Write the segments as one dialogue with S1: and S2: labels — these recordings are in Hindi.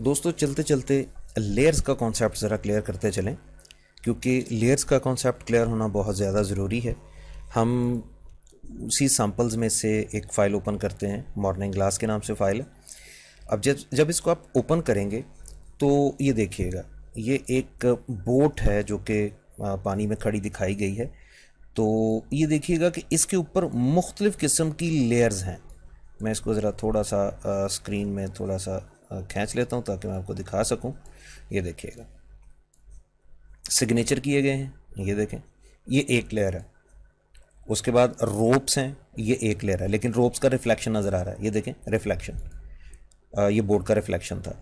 S1: दोस्तों चलते चलते लेयर्स का कॉन्सेप्ट ज़रा क्लियर करते चलें, क्योंकि लेयर्स का कॉन्सेप्ट क्लियर होना बहुत ज़्यादा ज़रूरी है। हम उसी सैम्पल्स में से एक फ़ाइल ओपन करते हैं, मॉर्निंग ग्लास के नाम से फ़ाइल है। अब जब इसको आप ओपन करेंगे तो ये देखिएगा, ये एक बोट है जो कि पानी में खड़ी दिखाई गई है। तो ये देखिएगा कि इसके ऊपर मुख्तलिफ़ किस्म की लेयर्स हैं। मैं इसको ज़रा थोड़ा सा स्क्रीन में थोड़ा सा खींच लेता हूँ ताकि मैं आपको दिखा सकूँ। ये देखिएगा, सिग्नेचर किए गए हैं, ये देखें, ये एक लेयर है। उसके बाद रोप्स हैं, ये एक लेयर है, लेकिन रोप्स का रिफ्लेक्शन नज़र आ रहा है, ये देखें रिफ्लेक्शन, ये बोर्ड का रिफ्लेक्शन था।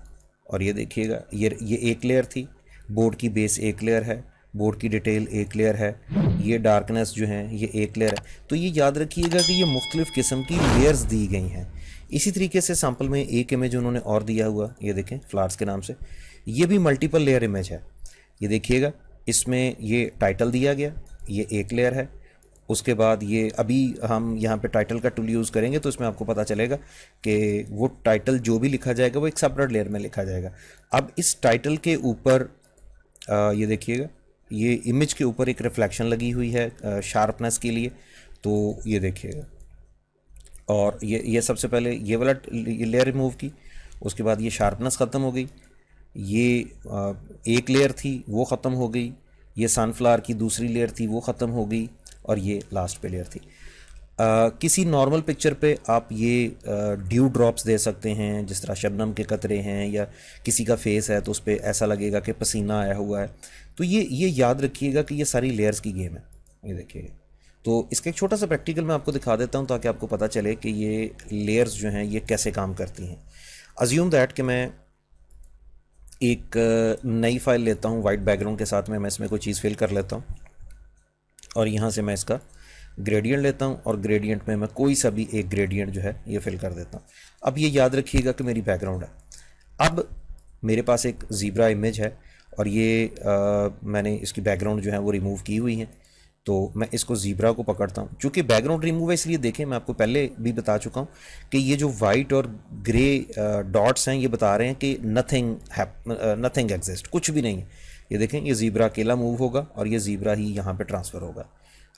S1: और ये देखिएगा, ये एक लेयर थी, बोर्ड की बेस एक लेयर है, बोर्ड की डिटेल एक लेयर है, ये डार्कनेस जो है ये एक लेयर है। तो ये याद रखिएगा कि ये मुख्तलिफ़ किस्म की लेयर्स दी गई हैं। इसी तरीके से सैम्पल में एक इमेज उन्होंने और दिया हुआ, ये देखें फ्लावर्स के नाम से, ये भी मल्टीपल लेयर इमेज है। ये देखिएगा, इसमें ये टाइटल दिया गया, ये एक लेयर है। उसके बाद ये अभी हम यहाँ पे टाइटल का टूल यूज़ करेंगे तो इसमें आपको पता चलेगा कि वो टाइटल जो भी लिखा जाएगा वो एक सेपरेट लेयर में लिखा जाएगा। अब इस टाइटल के ऊपर ये देखिएगा, ये इमेज के ऊपर एक रिफ्लेक्शन लगी हुई है शार्पनेस के लिए। तो ये देखिएगा, और ये सबसे पहले ये वाला लेयर रिमूव की, उसके बाद ये शार्पनेस ख़त्म हो गई, ये एक लेयर थी वो ख़त्म हो गई, ये सनफ्लावर की दूसरी लेयर थी वो ख़त्म हो गई, और ये लास्ट पे लेयर थी। किसी नॉर्मल पिक्चर पे आप ये ड्यू ड्रॉप्स दे सकते हैं, जिस तरह शबनम के कतरे हैं या किसी का फेस है तो उस पर ऐसा लगेगा कि पसीना आया हुआ है। तो ये याद रखिएगा कि ये सारी लेयर्स की गेम है। ये देखिएगा, तो इसका एक छोटा सा प्रैक्टिकल मैं आपको दिखा देता हूँ ताकि आपको पता चले कि ये लेयर्स जो हैं ये कैसे काम करती हैं। अज्यूम दैट कि मैं एक नई फाइल लेता हूँ वाइट बैकग्राउंड के साथ में, मैं इसमें कोई चीज़ फिल कर लेता हूँ और यहाँ से मैं इसका ग्रेडियंट लेता हूँ और ग्रेडियंट में मैं कोई सा भी एक ग्रेडियंट जो है ये फिल कर देता हूँ। अब ये याद रखिएगा कि मेरी बैकग्राउंड है। अब मेरे पास एक ज़ीब्रा इमेज है और ये मैंने इसकी बैकग्राउंड जो है वो रिमूव की हुई है। तो मैं इसको ज़ीब्रा को पकड़ता हूँ, चूँकि बैकग्राउंड रिमूव है इसलिए देखें मैं आपको पहले भी बता चुका हूँ कि ये जो वाइट और ग्रे डॉट्स हैं ये बता रहे हैं कि नथिंग एग्जिस्ट, कुछ भी नहीं है। ये देखें, ये ज़ीब्रा अकेला मूव होगा और ये ज़ीब्रा ही यहाँ पे ट्रांसफ़र होगा।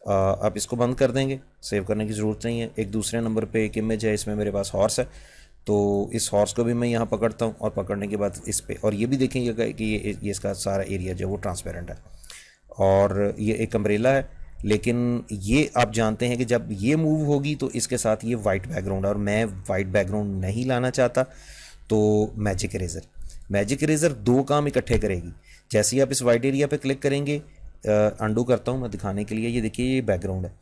S1: आप इसको बंद कर देंगे, सेव करने की ज़रूरत नहीं है। एक दूसरे नंबर पे एक इमेज है, इसमें मेरे पास हॉर्स है, तो इस हॉर्स को भी मैं यहाँ पकड़ता हूँ और पकड़ने के बाद इस पे, और ये भी देखेंगे कि ये इसका सारा एरिया जो है वो ट्रांसपेरेंट है। और ये एक अम्ब्रेला है, लेकिन ये आप जानते हैं कि जब ये मूव होगी तो इसके साथ ये वाइट बैकग्राउंड है, और मैं वाइट बैकग्राउंड नहीं लाना चाहता। तो मैजिक इरेज़र दो काम इकट्ठे करेगी। जैसे ही आप इस वाइट एरिया पे क्लिक करेंगे, अंडू करता हूँ मैं दिखाने के लिए, ये देखिए ये बैकग्राउंड है।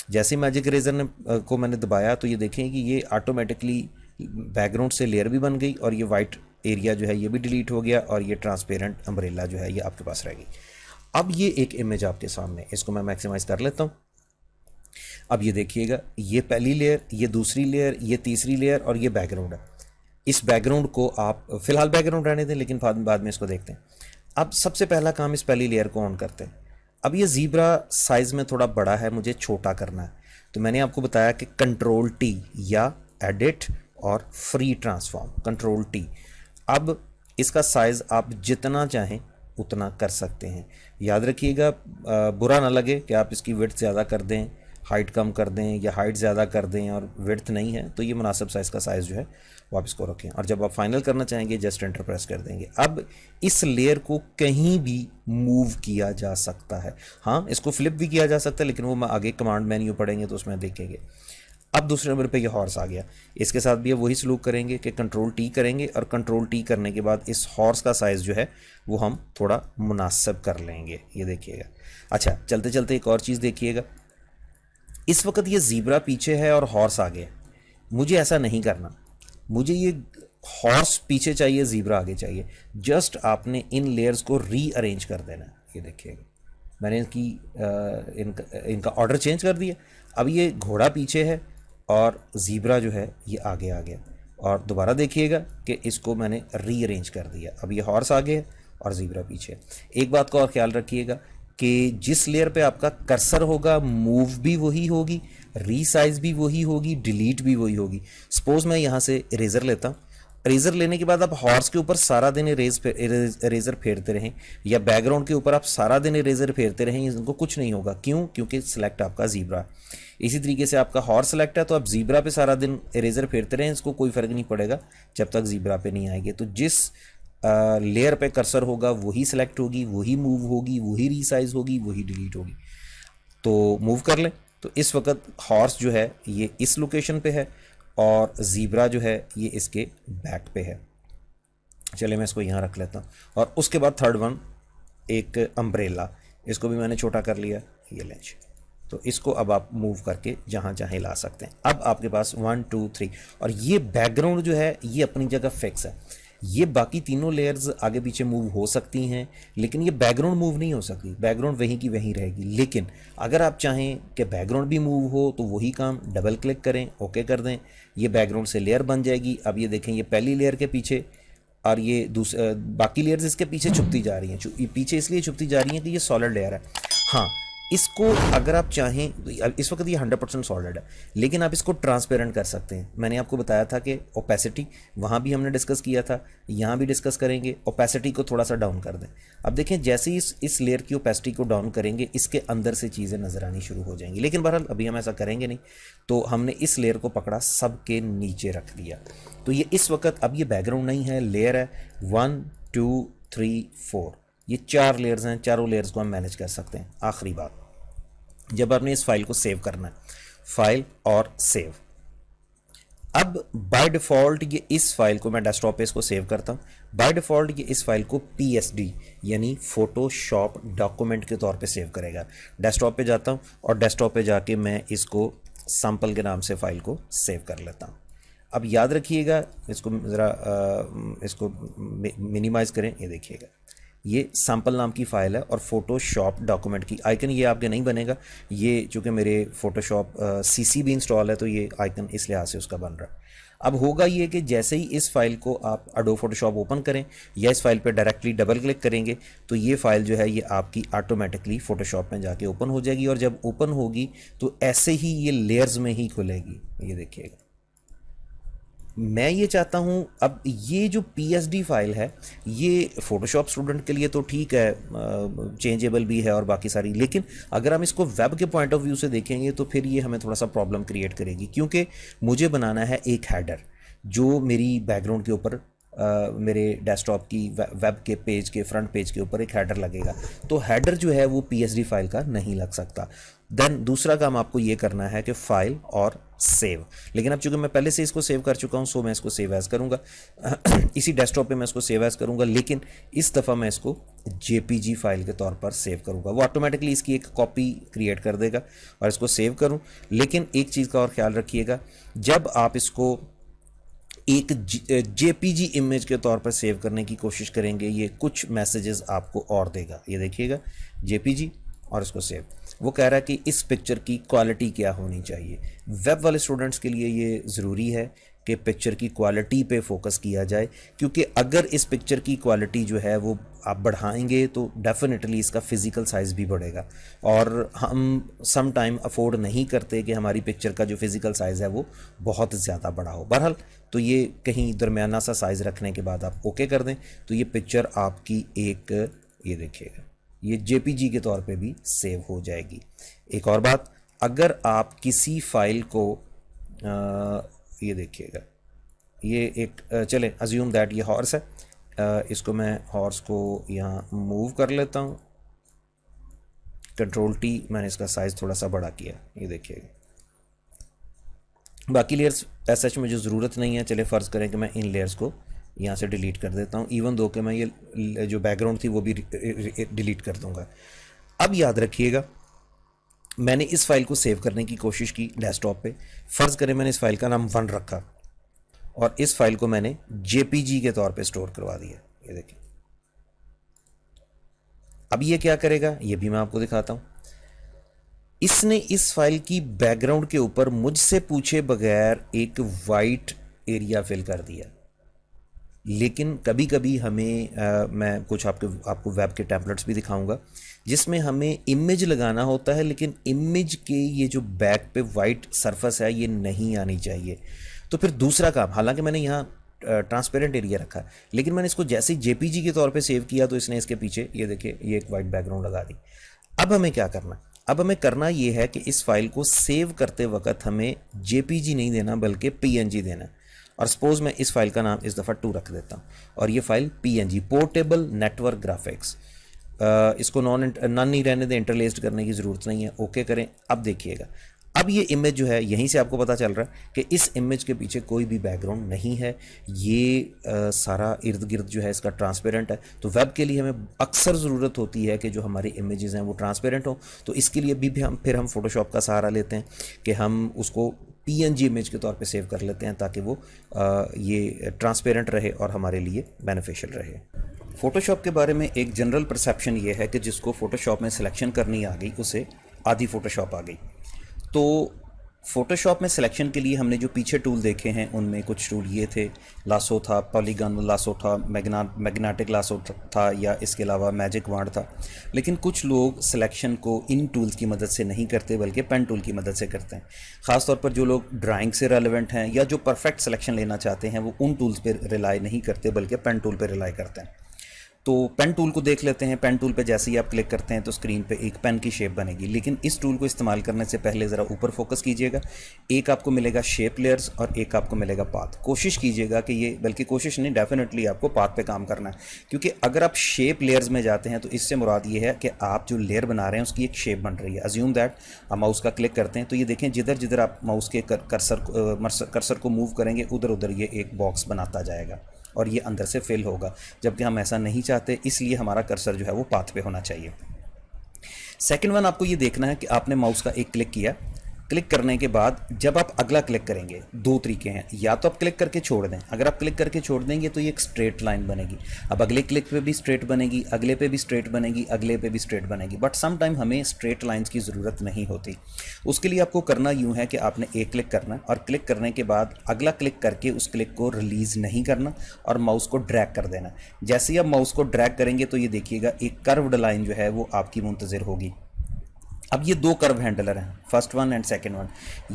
S1: जैसे ही मैजिक इरेज़र ने को मैंने दबाया तो ये देखें कि ये ऑटोमेटिकली बैकग्राउंड से लेयर भी बन गई और ये वाइट एरिया जो है ये भी डिलीट हो गया और ये ट्रांसपेरेंट अम्ब्रेला जो है ये आपके पास रह गई। अब ये एक इमेज आपके सामने, इसको मैं मैक्सिमाइज़ कर लेता हूँ। अब ये देखिएगा, ये पहली लेयर, ये दूसरी लेयर, ये तीसरी लेयर और ये बैकग्राउंड है। इस बैकग्राउंड को आप फ़िलहाल बैकग्राउंड रहने दें, लेकिन बाद में इसको देखते हैं। अब सबसे पहला काम इस पहली लेयर को ऑन करते हैं। अब ये ज़ीब्रा साइज़ में थोड़ा बड़ा है, मुझे छोटा करना है, तो मैंने आपको बताया कि कंट्रोल टी या एडिट और फ्री ट्रांसफॉर्म, कंट्रोल टी। अब इसका साइज़ आप जितना चाहें उतना कर सकते हैं। याद रखिएगा, बुरा ना लगे कि आप इसकी विड्थ ज़्यादा कर दें, हाइट कम कर दें या हाइट ज़्यादा कर दें और विड्थ नहीं है, तो ये मुनासिब साइज़ का साइज़ जो है वो आप इसको रखें। और जब आप फाइनल करना चाहेंगे जस्ट एंटर प्रेस कर देंगे। अब इस लेयर को कहीं भी मूव किया जा सकता है। हाँ, इसको फ्लिप भी किया जा सकता है, लेकिन वो मैं आगे कमांड मेन्यू पढ़ेंगे तो उसमें देखेंगे। अब दूसरे नंबर पे ये हॉर्स आ गया, इसके साथ भी वही सलूक करेंगे कि कंट्रोल टी करेंगे, और कंट्रोल टी करने के बाद इस हॉर्स का साइज़ जो है वो हम थोड़ा मुनासिब कर लेंगे। ये देखिएगा। अच्छा, चलते चलते एक और चीज़ देखिएगा, इस वक्त ये ज़ीब्रा पीछे है और हॉर्स आगे है। मुझे ऐसा नहीं करना, मुझे ये हॉर्स पीछे चाहिए, ज़ीब्रा आगे चाहिए। जस्ट आपने इन लेयर्स को रीअरेंज कर देना है। ये देखिएगा, मैंने इनका ऑर्डर चेंज कर दिया। अब ये घोड़ा पीछे है और ज़ीब्रा जो है ये आगे आ गया, और दोबारा देखिएगा कि इसको मैंने रीअरेंज कर दिया। अब ये हॉर्स आगे है और ज़ीब्रा पीछे है। एक बात का और ख्याल रखिएगा कि जिस लेयर पे आपका कर्सर होगा मूव भी वही होगी, रीसाइज भी वही होगी, डिलीट भी वही होगी। सपोज़ मैं यहाँ से इरेज़र लेता हूँ, इरेजर लेने के बाद आप हॉर्स के ऊपर सारा दिन इरेजर फेरते रहें या बैकग्राउंड के ऊपर आप सारा दिन इरेजर फेरते रहें, इनको कुछ नहीं होगा। क्यों? क्योंकि सिलेक्ट आपका ज़ीब्रा। इसी तरीके से आपका हॉर्स सेलेक्ट है तो आप ज़ीब्रा पे सारा दिन इरेजर फेरते रहें, इसको कोई फ़र्क नहीं पड़ेगा जब तक ज़ीब्रा पे नहीं आएगी। तो जिस लेयर पे कर्सर होगा वही सिलेक्ट होगी, वही मूव होगी, वही रीसाइज होगी, वही डिलीट होगी। तो मूव कर लें। तो इस वक्त हॉर्स जो है ये इस लोकेशन पे है और ज़ीब्रा जो है ये इसके बैक पे है। चलिए मैं इसको यहाँ रख लेता हूँ। और उसके बाद थर्ड वन एक अम्ब्रेला, इसको भी मैंने छोटा कर लिया, ये लेंच। तो इसको अब आप मूव करके जहाँ चाहे ला सकते हैं। अब आपके पास 1 2 3 और ये बैकग्राउंड जो है ये अपनी जगह फिक्स है। ये बाकी तीनों लेयर्स आगे पीछे मूव हो सकती हैं लेकिन ये बैकग्राउंड मूव नहीं हो सकती, बैकग्राउंड वहीं की वहीं रहेगी। लेकिन अगर आप चाहें कि बैकग्राउंड भी मूव हो तो वही काम, डबल क्लिक करें, ओके कर दें, ये बैकग्राउंड से लेयर बन जाएगी। अब ये देखें ये पहली लेयर के पीछे और ये बाकी लेयर्स इसके पीछे छुपती जा रही हैं। पीछे इसलिए छुपती जा रही हैं कि ये सॉलिड लेयर है। हाँ, इसको अगर आप चाहें, इस वक्त ये 100% सॉलिड है लेकिन आप इसको ट्रांसपेरेंट कर सकते हैं। मैंने आपको बताया था कि ओपेसिटी वहाँ भी हमने डिस्कस किया था, यहाँ भी डिस्कस करेंगे। ओपेसिटी को थोड़ा सा डाउन कर दें। अब देखें जैसे ही इस लेयर की ओपेसिटी को डाउन करेंगे इसके अंदर से चीज़ें नज़र आनी शुरू हो जाएंगी। लेकिन बहरहाल अभी हम ऐसा करेंगे नहीं, तो हमने इस लेयर को पकड़ा, सबके नीचे रख दिया। तो ये इस वक्त अब ये बैकग्राउंड नहीं है, लेयर है। 1 2 3 4 ये 4 लेयर्स हैं, चारों लेयर्स को हम मैनेज कर सकते हैं। आखिरी बात, जब आपने इस फाइल को सेव करना है, फाइल और सेव। अब बाय डिफ़ॉल्ट ये इस फाइल को मैं डेस्कटॉप पे इसको सेव करता हूँ। बाय डिफ़ॉल्ट ये इस फाइल को PSD यानी फोटोशॉप डॉक्यूमेंट के तौर पे सेव करेगा। डेस्कटॉप पे जाता हूँ और डेस्कटॉप पे जाके मैं इसको सैम्पल के नाम से फ़ाइल को सेव कर लेता हूँ। अब याद रखिएगा, इसको ज़रा इसको मिनिमाइज़ करें, ये देखिएगा ये सैम्पल नाम की फ़ाइल है और फोटोशॉप डॉक्यूमेंट की आइकन ये आपके नहीं बनेगा। ये चूँकि मेरे फोटोशॉप CC भी इंस्टॉल है तो ये आइकन इस लिहाज से उसका बन रहा है। अब होगा ये कि जैसे ही इस फाइल को आप एडोब फोटोशॉप ओपन करें या इस फाइल पे डायरेक्टली डबल क्लिक करेंगे तो ये फ़ाइल जो है ये आपकी ऑटोमेटिकली फोटोशॉप में जाके ओपन हो जाएगी। और जब ओपन होगी तो ऐसे ही ये लेयर्स में ही खुलेगी। ये देखिएगा, मैं ये चाहता हूँ अब ये जो PSD फाइल है ये फोटोशॉप स्टूडेंट के लिए तो ठीक है, चेंजेबल भी है और बाकी सारी, लेकिन अगर हम इसको वेब के पॉइंट ऑफ व्यू से देखेंगे तो फिर ये हमें थोड़ा सा प्रॉब्लम क्रिएट करेगी। क्योंकि मुझे बनाना है एक हेडर जो मेरी बैकग्राउंड के ऊपर मेरे डेस्कटॉप की वेब के पेज के फ्रंट पेज के ऊपर एक हेडर लगेगा। तो हेडर जो है वो PSD फाइल का नहीं लग सकता। देन दूसरा काम आपको ये करना है कि फाइल और सेव। लेकिन अब चूंकि मैं पहले से इसको सेव कर चुका हूँ सो मैं इसको सेव एज करूँगा इसी डेस्कटॉप पे मैं इसको सेव एज करूँगा, लेकिन इस दफ़ा मैं इसको JPG फाइल के तौर पर सेव करूँगा। वो ऑटोमेटिकली इसकी एक कॉपी क्रिएट कर देगा और इसको सेव करूँ। लेकिन एक चीज़ का और ख्याल रखिएगा, जब आप इसको एक JPG इमेज के तौर पर सेव करने की कोशिश करेंगे ये कुछ मैसेजेस आपको और देगा। ये देखिएगा JPG और इसको सेव। वो कह रहा है कि इस पिक्चर की क्वालिटी क्या होनी चाहिए। वेब वाले स्टूडेंट्स के लिए ये ज़रूरी है कि पिक्चर की क्वालिटी पे फोकस किया जाए, क्योंकि अगर इस पिक्चर की क्वालिटी जो है वो आप बढ़ाएंगे तो डेफिनेटली इसका फ़िज़िकल साइज़ भी बढ़ेगा। और हम सम टाइम अफोर्ड नहीं करते कि हमारी पिक्चर का जो फ़िज़िकल साइज़ है वो बहुत ज़्यादा बड़ा हो। बहरहाल तो ये कहीं दरमियाना सा साइज़ रखने के बाद आप ओके कर दें तो ये पिक्चर आपकी एक, ये देखिएगा ये JPG के तौर पे भी सेव हो जाएगी। एक और बात, अगर आप किसी फाइल को ये देखिएगा ये एक चले अज्यूम दैट ये हॉर्स है, इसको मैं हॉर्स को यहाँ मूव कर लेता हूँ, Ctrl+T, मैंने इसका साइज़ थोड़ा सा बड़ा किया। ये देखिएगा बाकी लेयर्स सच मुझे ज़रूरत नहीं है। चले फ़र्ज़ करें कि मैं इन लेयर्स को यहाँ से डिलीट कर देता हूँ, इवन दो कि मैं ये जो बैकग्राउंड थी वो भी डिलीट कर दूँगा। अब याद रखिएगा मैंने इस फाइल को सेव करने की कोशिश की डेस्कटॉप पे। फ़र्ज़ करें मैंने इस फाइल का नाम 1 रखा और इस फाइल को मैंने JPG के तौर पे स्टोर करवा दिया। ये देखिए अब ये क्या करेगा ये भी मैं आपको दिखाता हूँ। इसने इस फाइल की बैकग्राउंड के ऊपर मुझसे पूछे बगैर एक वाइट एरिया फिल कर दिया। लेकिन कभी कभी हमें मैं कुछ आपको वेब के टेम्पलेट्स भी दिखाऊंगा जिसमें हमें इमेज लगाना होता है, लेकिन इमेज के ये जो बैक पे वाइट सरफेस है ये नहीं आनी चाहिए। तो फिर दूसरा काम, हालांकि मैंने यहाँ ट्रांसपेरेंट एरिया रखा है, लेकिन मैंने इसको जैसे ही जेपीजी के तौर पे सेव किया तो इसने इसके पीछे ये देखिए ये एक वाइट बैकग्राउंड लगा दी। अब हमें क्या करना है? अब हमें करना ये है कि इस फाइल को सेव करते वक्त हमें जेपीजी नहीं देना बल्कि पीएनजी देना है। और सपोज मैं इस फाइल का नाम इस दफ़ा 2 रख देता हूँ और ये file PNG portable network graphics, इसको नॉन नहीं रहने दें, इंटरलेस्ड करने की ज़रूरत नहीं है, ओके करें। अब देखिएगा, अब ये इमेज जो है यहीं से आपको पता चल रहा है कि इस इमेज के पीछे कोई भी बैकग्राउंड नहीं है, ये सारा इर्द गिर्द जो है इसका ट्रांसपेरेंट है। तो वेब के लिए हमें अक्सर ज़रूरत होती है कि जो हमारी इमेजेस हैं वो ट्रांसपेरेंट हो, तो इसके लिए भी हम फोटोशॉप का सहारा लेते हैं कि हम उसको पीएनजी इमेज के तौर पे सेव कर लेते हैं ताकि वो ये ट्रांसपेरेंट रहे और हमारे लिए बेनिफिशियल रहे। फ़ोटोशॉप के बारे में एक जनरल परसेप्शन ये है कि जिसको फ़ोटोशॉप में सिलेक्शन करनी आ गई उसे आधी फ़ोटोशॉप आ गई। तो फ़ोटोशॉप में सिलेक्शन के लिए हमने जो पीछे टूल देखे हैं उनमें कुछ टूल ये थे, लासो था, पॉलीगन लासो था, मैग्नेटिक लासो था, या इसके अलावा मैजिक वांड था। लेकिन कुछ लोग सिलेक्शन को इन टूल्स की मदद से नहीं करते बल्कि पेन टूल की मदद से करते हैं। ख़ासतौर पर जो लोग ड्राइंग से रेलिवेंट हैं या जो परफेक्ट सिलेक्शन लेना चाहते हैं वो उन टूल्स पर रिलाई नहीं करते बल्कि पेन टूल पर रिलाई करते हैं। तो पेन टूल को देख लेते हैं। पेन टूल पे जैसे ही आप क्लिक करते हैं तो स्क्रीन पे एक पेन की शेप बनेगी, लेकिन इस टूल को इस्तेमाल करने से पहले ज़रा ऊपर फोकस कीजिएगा। एक आपको मिलेगा शेप लेयर्स और एक आपको मिलेगा पाथ। कोशिश कीजिएगा कि ये, बल्कि कोशिश नहीं, डेफिनेटली आपको पाथ पे काम करना है, क्योंकि अगर आप शेप लेयर्स में जाते हैं तो इससे मुराद ये है कि आप जो लेयर बना रहे हैं उसकी एक शेप बन रही है। अज्यूम दैट आप माउस का क्लिक करते हैं तो ये देखें जिधर जिधर आप माउस के कर्सर को मूव करेंगे उधर उधर ये एक बॉक्स बनाता जाएगा और ये अंदर से फिल होगा, जबकि हम ऐसा नहीं चाहते, इसलिए हमारा कर्सर जो है वो पाथ पे होना चाहिए। सेकंड वन, आपको ये देखना है कि आपने माउस का एक क्लिक किया, क्लिक करने के बाद जब आप अगला क्लिक करेंगे, दो तरीके हैं, या तो आप क्लिक करके छोड़ दें। अगर आप क्लिक करके छोड़ देंगे तो ये एक स्ट्रेट लाइन बनेगी। अब अगले क्लिक पे भी स्ट्रेट बनेगी, अगले पे भी स्ट्रेट बनेगी, अगले पे भी स्ट्रेट बनेगी, बट सम टाइम हमें स्ट्रेट लाइंस की ज़रूरत नहीं होती। उसके लिए आपको करना यूँ है कि आपने एक क्लिक करना है और क्लिक करने के बाद अगला क्लिक करके उस क्लिक को रिलीज़ नहीं करना और माउस को ड्रैग कर देना। जैसे ही आप माउस को ड्रैग करेंगे तो ये देखिएगा एक कर्व्ड लाइन जो है वो आपकी मुंतज़िर होगी। अब ये दो कर्व हैंडलर हैं, first one and second one.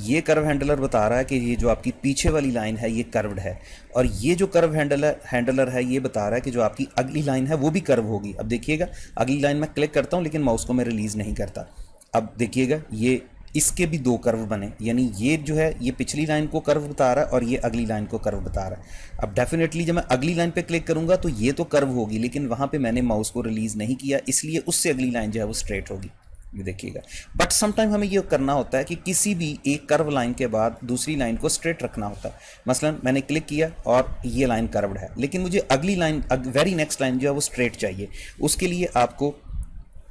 S1: ये कर्व हैंडलर बता रहा है कि ये जो आपकी पीछे वाली लाइन है ये कर्व्ड है, और ये जो कर्व हैंडलर है ये बता रहा है कि जो आपकी अगली लाइन है वो भी कर्व होगी। अब देखिएगा अगली लाइन मैं क्लिक करता हूँ लेकिन माउस को मैं रिलीज़ नहीं करता। अब देखिएगा ये इसके भी दो कर्व बने, यानी ये जो है ये पिछली लाइन को कर्व बता रहा है और ये अगली लाइन को कर्व बता रहा है। अब डेफिनेटली जब मैं अगली लाइन पे क्लिक करूँगा तो ये तो कर्व होगी, लेकिन वहाँ पे मैंने माउस को रिलीज़ नहीं किया, इसलिए उससे अगली लाइन जो है वो स्ट्रेट होगी। ये देखिएगा, बट समटाइम हमें ये करना होता है कि किसी भी एक कर्व लाइन के बाद दूसरी लाइन को स्ट्रेट रखना होता है। मसलन मैंने क्लिक किया और ये लाइन कर्व्ड है, लेकिन मुझे अगली लाइन, वेरी नेक्स्ट लाइन जो है वो स्ट्रेट चाहिए। उसके लिए आपको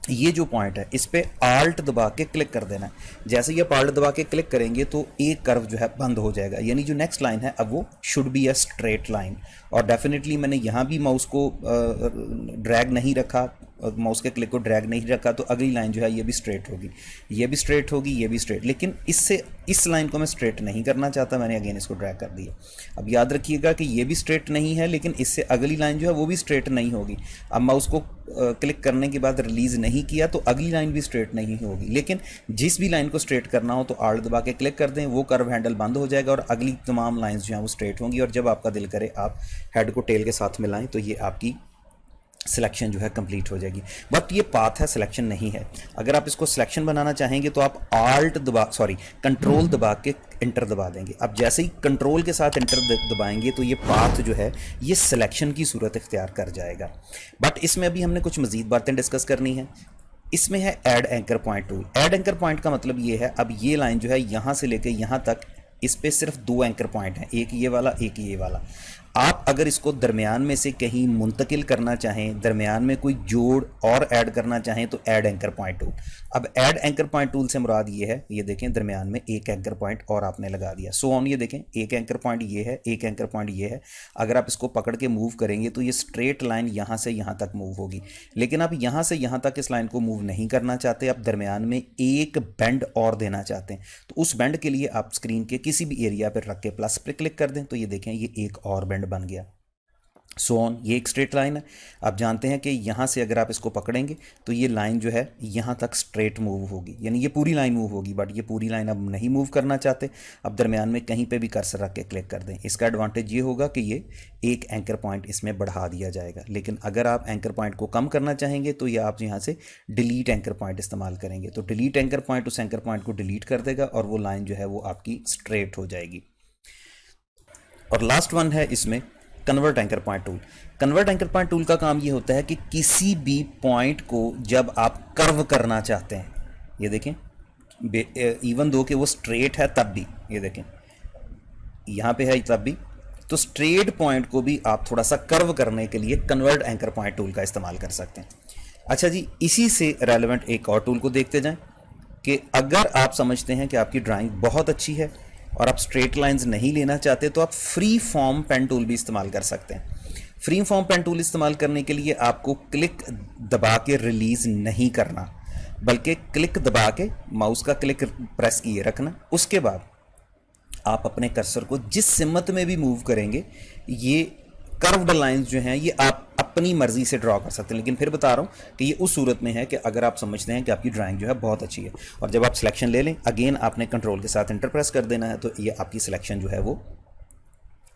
S1: ये जो पॉइंट है इस पे आल्ट दबा के क्लिक कर देना है। जैसे ही आप आल्ट दबा के क्लिक करेंगे तो एक कर्व जो है बंद हो जाएगा, यानी जो नेक्स्ट लाइन है अब वो should be a straight line. और डेफिनेटली मैंने यहाँ भी माउस को ड्रैग नहीं रखा, माउस के क्लिक को ड्रैग नहीं रखा, तो अगली लाइन जो है ये भी स्ट्रेट होगी, ये भी स्ट्रेट होगी, ये भी स्ट्रेट। लेकिन इससे इस लाइन को मैं स्ट्रेट नहीं करना चाहता, मैंने अगेन इसको ड्रैग कर दिया। अब याद रखिएगा कि ये भी स्ट्रेट नहीं है, लेकिन इससे अगली लाइन जो है वो भी स्ट्रेट नहीं होगी। अब माउस को क्लिक करने के बाद रिलीज़ नहीं किया तो अगली लाइन भी स्ट्रेट नहीं होगी, लेकिन जिस भी लाइन को स्ट्रेट करना हो तो आल्ट दबा के क्लिक कर दें, वो कर्व हैंडल बंद हो जाएगा और अगली तमाम लाइंस जो हैं वो स्ट्रेट होंगी। और जब आपका दिल करे आप हेड को टेल के साथ मिलाएं तो ये आपकी सिलेक्शन जो है कंप्लीट हो जाएगी। बट ये पाथ है, सिलेक्शन नहीं है। अगर आप इसको सिलेक्शन बनाना चाहेंगे तो आप कंट्रोल दबा के इंटर दबा देंगे। अब जैसे ही कंट्रोल के साथ इंटर दबाएंगे तो ये पाथ जो है ये सिलेक्शन की सूरत इख्तियार कर जाएगा। बट इसमें अभी हमने कुछ मज़ीद बातें डिस्कस करनी है। इसमें है add anchor point tool. Add anchor point का मतलब ये है, अब ये लाइन जो है यहाँ से लेके यहाँ तक इस पे सिर्फ दो एंकर पॉइंट हैं, एक ये वाला एक ये वाला। आप अगर इसको दरमियान में से कहीं मुंतकिल करना चाहें, दरमियान में कोई जोड़ और ऐड करना चाहें तो ऐड एंकर पॉइंट टूल। अब ऐड एंकर पॉइंट टूल से मुराद ये है, ये देखें दरमियान में एक एंकर पॉइंट और आपने लगा दिया। सो ऑन, ये देखें एक एंकर पॉइंट ये है, एक एंकर पॉइंट ये है। अगर आप इसको पकड़ के मूव करेंगे तो ये स्ट्रेट लाइन यहाँ से यहाँ तक मूव होगी, लेकिन आप यहाँ से यहाँ तक इस लाइन को मूव नहीं करना चाहते, आप दरमियान में एक बेंड और देना चाहते हैं। तो उस बेंड के लिए आप स्क्रीन के किसी भी एरिया पर रख के प्लस पर क्लिक कर दें तो ये देखें ये एक और बेंड बन गया। So on. ये एक स्ट्रेट लाइन है। आप जानते हैं कि यहाँ से अगर आप इसको पकड़ेंगे तो ये लाइन जो है यहाँ तक स्ट्रेट मूव होगी, यानी ये पूरी लाइन मूव होगी, बट ये पूरी लाइन अब नहीं मूव करना चाहते। अब दरमियान में कहीं पे भी कर्सर रख के क्लिक कर दें। इसका एडवांटेज ये होगा कि ये एक एंकर पॉइंट इसमें बढ़ा दिया जाएगा। लेकिन अगर आप एंकर पॉइंट को कम करना चाहेंगे तो ये आप यहाँ से डिलीट एंकर पॉइंट इस्तेमाल करेंगे, तो डिलीट एंकर पॉइंट उस एंकर पॉइंट को डिलीट कर देगा और वो लाइन जो है वो आपकी स्ट्रेट हो जाएगी। और लास्ट वन है इसमें convert anchor point tool. Convert anchor point tool का काम ये होता है कि किसी भी पॉइंट को जब आप कर्व करना चाहते हैं, ये देखें, इवन दो कि वो स्ट्रेट है तब भी, ये देखें यहाँ पे है तब भी, तो स्ट्रेट पॉइंट को भी आप थोड़ा सा कर्व करने के लिए कन्वर्ट एंकर पॉइंट टूल का इस्तेमाल कर सकते हैं। अच्छा जी, इसी से रेलेवेंट एक और टूल को देखते जाएं कि अगर आप समझते हैं कि आपकी ड्राइंग बहुत अच्छी है और आप स्ट्रेट लाइंस नहीं लेना चाहते तो आप फ्री फॉर्म पेन टूल भी इस्तेमाल कर सकते हैं। फ्री फॉर्म पेन टूल इस्तेमाल करने के लिए आपको क्लिक दबा के रिलीज नहीं करना, बल्कि क्लिक दबा के माउस का क्लिक प्रेस किए रखना। उसके बाद आप अपने कर्सर को जिस सिमत में भी मूव करेंगे, ये कर्व्ड लाइंस जो हैं ये आप अपनी मर्जी से ड्रॉ कर सकते हैं। लेकिन फिर बता रहा हूँ कि ये उस सूरत में है कि अगर आप समझते हैं कि आपकी ड्राइंग जो है बहुत अच्छी है। और जब आप सिलेक्शन ले लें, अगेन आपने कंट्रोल के साथ एंटर प्रेस कर देना है, तो ये आपकी सिलेक्शन जो है वो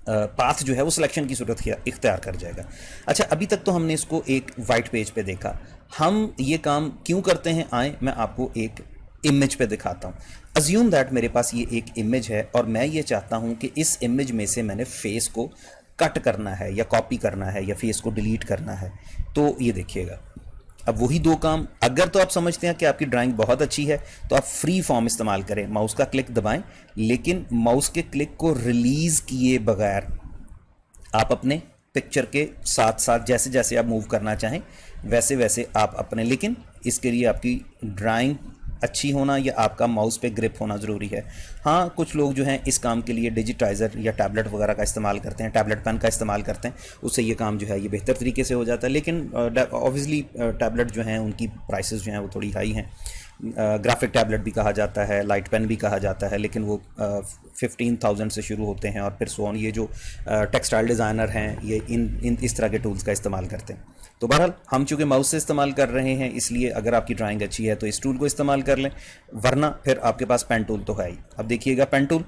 S1: पाथ जो है वो सिलेक्शन की सूरत इख्तियार कर जाएगा। अच्छा, अभी तक तो हमने इसको एक वाइट पेज पे देखा। हम ये काम क्यों करते हैं, आए मैं आपको एक इमेज पे दिखाता हूँ। अज्यूम दैट मेरे पास ये एक इमेज है और मैं ये चाहता हूँ कि इस इमेज में से मैंने फेस को कट करना है या कॉपी करना है या फेस को डिलीट करना है। तो ये देखिएगा, अब वही दो काम, अगर तो आप समझते हैं कि आपकी ड्राइंग बहुत अच्छी है तो आप फ्री फॉर्म इस्तेमाल करें, माउस का क्लिक दबाएं, लेकिन माउस के क्लिक को रिलीज किए बगैर आप अपने पिक्चर के साथ साथ जैसे जैसे आप मूव करना चाहें वैसे वैसे आप अपने, लेकिन इसके लिए आपकी ड्राइंग अच्छी होना या आपका माउस पे ग्रिप होना ज़रूरी है। हाँ, कुछ लोग जो हैं इस काम के लिए डिजिटाइज़र या टैबलेट वगैरह का इस्तेमाल करते हैं, टैबलेट पेन का इस्तेमाल करते हैं, उससे ये काम जो है ये बेहतर तरीके से हो जाता है। लेकिन ऑब्वियसली टैबलेट जो हैं उनकी प्राइसेस जो हैं वो थोड़ी हाई हैं। ग्राफिक टैबलेट भी कहा जाता है, लाइट पेन भी कहा जाता है, लेकिन वो 15,000 से शुरू होते हैं और फिर सो ऑन। ये जो टेक्सटाइल डिज़ाइनर हैं ये इन इस तरह के टूल्स का इस्तेमाल करते हैं। तो बहरहाल हम चूँकि माउस से इस्तेमाल कर रहे हैं, इसलिए अगर आपकी ड्राइंग अच्छी है तो इस टूल को इस्तेमाल कर लें, वरना फिर आपके पास पेन टूल तो है ही। अब देखिएगा पेन टूल,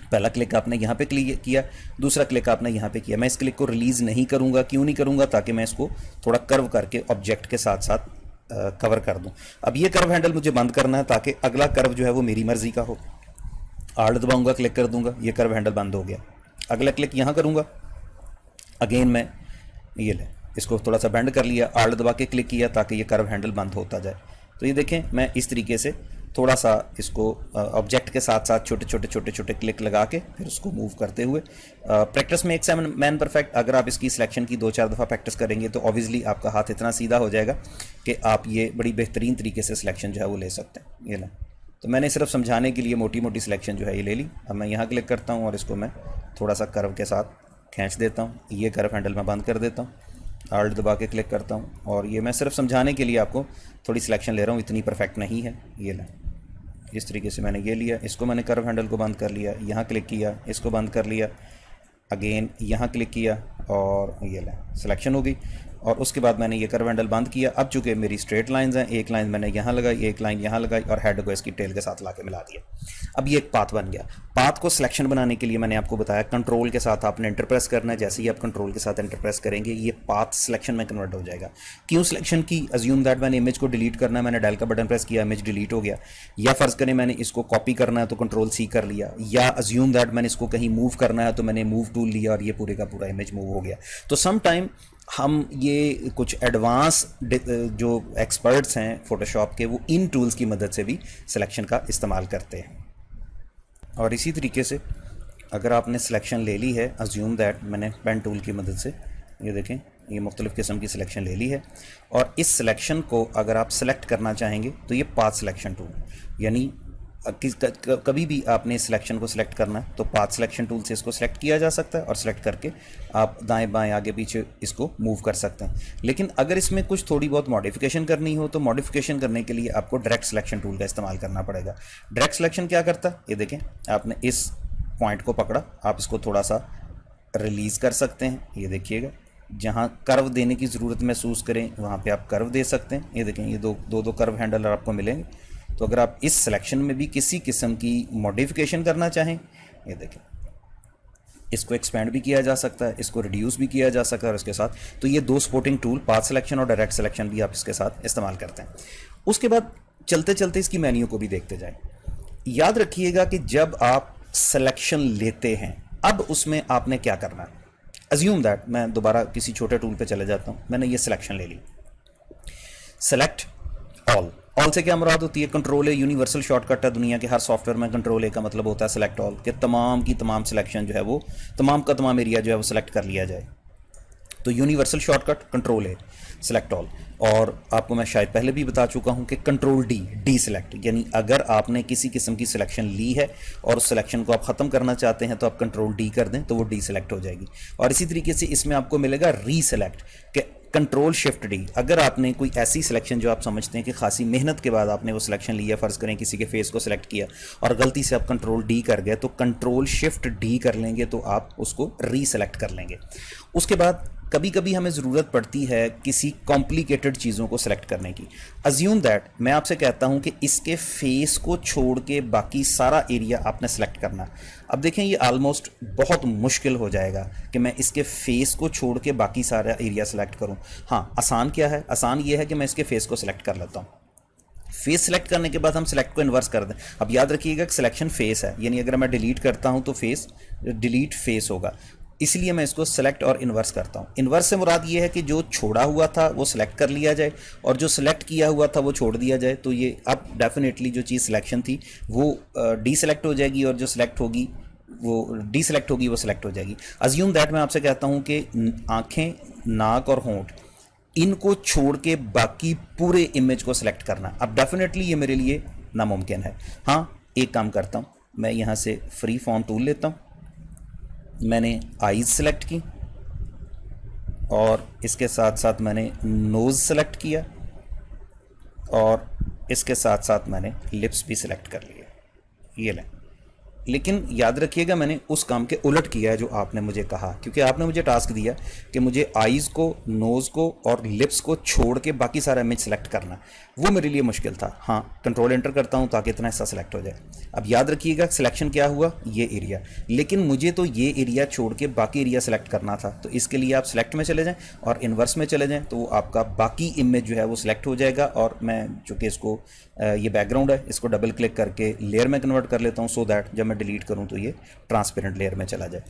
S1: पहला क्लिक आपने यहाँ पे क्लिक किया, दूसरा क्लिक आपने यहाँ पे किया। मैं इस क्लिक को रिलीज़ नहीं करूँगा, क्यों नहीं करूँगा, ताकि मैं इसको थोड़ा कर्व करके ऑब्जेक्ट के साथ साथ कवर कर दूं। अब ये कर्व हैंडल मुझे बंद करना है ताकि अगला कर्व जो है वो मेरी मर्जी का हो। आल्ट दबाऊंगा, क्लिक कर दूंगा, ये कर्व हैंडल बंद हो गया। अगला क्लिक यहाँ करूंगा, अगेन मैं ये ले इसको थोड़ा सा बेंड कर लिया, आल्ट दबा के क्लिक किया ताकि ये कर्व हैंडल बंद होता जाए। तो ये देखें, मैं इस तरीके से थोड़ा सा इसको ऑब्जेक्ट के साथ साथ छोटे छोटे छोटे छोटे क्लिक लगा के फिर उसको मूव करते हुए प्रैक्टिस में एक मैन परफेक्ट। अगर आप इसकी सिलेक्शन की 2-4 दफ़ा प्रैक्टिस करेंगे तो ऑब्वियसली आपका हाथ इतना सीधा हो जाएगा कि आप ये बड़ी बेहतरीन तरीके से सिलेक्शन जो है वो ले सकते हैं। ये लें, तो मैंने सिर्फ समझाने के लिए मोटी मोटी सिलेक्शन जो है ये ले ली। अब मैं यहाँ क्लिक करता हूँ और इसको मैं थोड़ा सा कर्व के साथ खींच देता हूँ। ये कर्व हैंडल मैं बंद कर देता हूँ, आल्ट दबा के क्लिक करता हूँ, और ये मैं सिर्फ समझाने के लिए आपको थोड़ी सिलेक्शन ले रहा हूँ, इतनी परफेक्ट नहीं है। ये लें, इस तरीके से मैंने ये लिया, इसको मैंने कर्व हैंडल को बंद कर लिया, यहाँ क्लिक किया, इसको बंद कर लिया, अगेन यहाँ क्लिक किया और ये लें सिलेक्शन हो गई। और उसके बाद मैंने ये कर्व हैंडल बंद किया। अब चूँकि मेरी स्ट्रेट लाइंस हैं, एक लाइन मैंने यहाँ लगाई, एक लाइन यहाँ लगाई और हेड को इसकी टेल के साथ ला के मिला दिया। अब ये एक पाथ बन गया। पाथ को सिलेक्शन बनाने के लिए मैंने आपको बताया कंट्रोल के साथ आपने एंटर प्रेस करना है। जैसे ही आप कंट्रोल के साथ एंटर प्रेस करेंगे ये पाथ सिलेक्शन में कन्वर्ट हो जाएगा। क्यों सिलेक्शन की? अज्यूम दैट मैंने इमेज को डिलीट करना है, मैंने डायल का बटन प्रेस किया, इमेज डिलीट हो गया। या फ़र्ज़ करें मैंने इसको कॉपी करना है तो कंट्रोल सी कर लिया, या अज्यूम दैट मैंने इसको कहीं मूव करना है तो मैंने मूव टूल लिया और ये पूरे का पूरा इमेज मूव हो गया। तो सम टाइम हम ये कुछ एडवांस जो एक्सपर्ट्स हैं फ़ोटोशॉप के, वो इन टूल्स की मदद से भी सिलेक्शन का इस्तेमाल करते हैं। और इसी तरीके से अगर आपने सिलेक्शन ले ली है, अज्यूम दैट मैंने पेन टूल की मदद से, ये देखें ये मुख्तलिफ़ किस्म की सिलेक्शन ले ली है, और इस सिलेक्शन को अगर आप सेलेक्ट करना चाहेंगे तो ये पाथ सिलेक्शन टूल, यानी कभी भी आपने सिलेक्शन को सिलेक्ट करना है तो पाथ सिलेक्शन टूल से इसको सिलेक्ट किया जा सकता है और सिलेक्ट करके आप दाएं बाएं आगे पीछे इसको मूव कर सकते हैं। लेकिन अगर इसमें कुछ थोड़ी बहुत मॉडिफिकेशन करनी हो तो मॉडिफिकेशन करने के लिए आपको डायरेक्ट सिलेक्शन टूल का इस्तेमाल करना पड़ेगा। डायरेक्ट सिलेक्शन क्या करता है, ये देखें, आपने इस पॉइंट को पकड़ा, आप इसको थोड़ा सा रिलीज़ कर सकते हैं, ये देखिएगा। जहाँ कर्व देने की ज़रूरत महसूस करें वहाँ पे आप कर्व दे सकते हैं। ये देखें, ये दो कर्व हैंडल आपको मिलेंगे। तो अगर आप इस सिलेक्शन में भी किसी किस्म की मॉडिफिकेशन करना चाहें, ये देखें, इसको एक्सपेंड भी किया जा सकता है, इसको रिड्यूस भी किया जा सकता है। और इसके साथ तो ये दो सपोर्टिंग टूल, पाथ सिलेक्शन और डायरेक्ट सिलेक्शन, भी आप इसके साथ इस्तेमाल करते हैं। उसके बाद चलते चलते इसकी मेन्यू को भी देखते जाएं। याद रखिएगा कि जब आप सिलेक्शन लेते हैं, अब उसमें आपने क्या करना है। अज्यूम दैट मैं दोबारा किसी छोटे टूल पे चले जाता हूं, मैंने ये सिलेक्शन ले ली, सेलेक्ट ऑल से क्या मुराद होती है? कंट्रोल ए यूनिवर्सल शॉर्टकट है दुनिया के हर सॉफ्टवेयर में। कंट्रोल ए का मतलब होता है सेलेक्ट ऑल, कि तमाम की तमाम सिलेक्शन जो है वो तमाम का तमाम एरिया जो है वो सिलेक्ट कर लिया जाए। तो यूनिवर्सल शॉर्टकट कंट्रोल ए, सेलेक्ट ऑल। और आपको मैं शायद पहले भी बता चुका हूं कि कंट्रोल डी सेलेक्ट, यानी अगर आपने किसी किस्म की सिलेक्शन ली है और उस सिलेक्शन को आप ख़त्म करना चाहते हैं तो आप कंट्रोल डी कर दें तो वो डी सेलेक्ट हो जाएगी। और इसी तरीके से इसमें आपको मिलेगा रीसेलेक्ट, कि कंट्रोल शिफ्ट डी। अगर आपने कोई ऐसी सिलेक्शन जो आप समझते हैं कि खासी मेहनत के बाद आपने वो सिलेक्शन लिया, फ़र्ज़ करें किसी के फेस को सिलेक्ट किया और गलती से आप कंट्रोल डी कर गए, तो कंट्रोल शिफ्ट डी कर लेंगे तो आप उसको रीसेलेक्ट कर लेंगे। उसके बाद कभी कभी हमें ज़रूरत पड़ती है किसी कॉम्प्लिकेटेड चीज़ों को सिलेक्ट करने की। अज्यूम दैट मैं आपसे कहता हूं कि इसके फेस को छोड़ के बाकी सारा एरिया आपने सेलेक्ट करना। अब देखें, ये ऑलमोस्ट बहुत मुश्किल हो जाएगा कि मैं इसके फेस को छोड़ के बाकी सारा एरिया सेलेक्ट करूं। हाँ, आसान क्या है? आसान ये है कि मैं इसके फेस को सिलेक्ट कर लेता हूं। फेस सेलेक्ट करने के बाद हम सेलेक्ट को इन्वर्स कर दें। अब याद रखिएगा कि सिलेक्शन फेस है, यानी अगर मैं डिलीट करता हूं तो फेस डिलीट फेस होगा, इसलिए मैं इसको सेलेक्ट और इन्वर्स करता हूं। इन्वर्स से मुराद ये है कि जो छोड़ा हुआ था वो सिलेक्ट कर लिया जाए और जो सिलेक्ट किया हुआ था वो छोड़ दिया जाए। तो ये अब डेफिनेटली जो चीज़ सिलेक्शन थी वो डी सेलेक्ट हो जाएगी और जो सिलेक्ट होगी वो डी सेलेक्ट होगी, वो सिलेक्ट हो जाएगी। अज्यूम दैट मैं आपसे कहता हूं कि आंखें, नाक और होंठ, इनको छोड़ के बाकी पूरे इमेज को सिलेक्ट करना, अब डेफिनेटली ये मेरे लिए नामुमकिन है। हाँ, एक काम करता हूँ, मैं यहाँ से फ्री फॉर्म टूल लेता हूँ, मैंने आईज सेलेक्ट की और इसके साथ साथ मैंने नोज़ सेलेक्ट किया और इसके साथ साथ मैंने लिप्स भी सिलेक्ट कर लिए। ये लें, लेकिन याद रखिएगा मैंने उस काम के उलट किया है जो आपने मुझे कहा, क्योंकि आपने मुझे टास्क दिया कि मुझे आईज़ को, नोज़ को और लिप्स को छोड़ के बाकी सारा इमेज सेलेक्ट करना। वो मेरे लिए मुश्किल था। हाँ, कंट्रोल एंटर करता हूँ ताकि इतना हिस्सा सेलेक्ट हो जाए। अब याद रखिएगा सिलेक्शन क्या हुआ, ये एरिया, लेकिन मुझे तो ये एरिया छोड़ के बाकी एरिया सेलेक्ट करना था। तो इसके लिए आप सेलेक्ट में चले जाएँ और इन्वर्स में चले जाएँ, तो आपका बाकी इमेज जो है वो सिलेक्ट हो जाएगा। और मैं चूँकि इसको ये बैकग्राउंड है, इसको डबल क्लिक करके लेयर में कन्वर्ट कर लेता हूँ, सो दैट जब मैं डिलीट करूँ तो ये ट्रांसपेरेंट लेयर में चला जाए।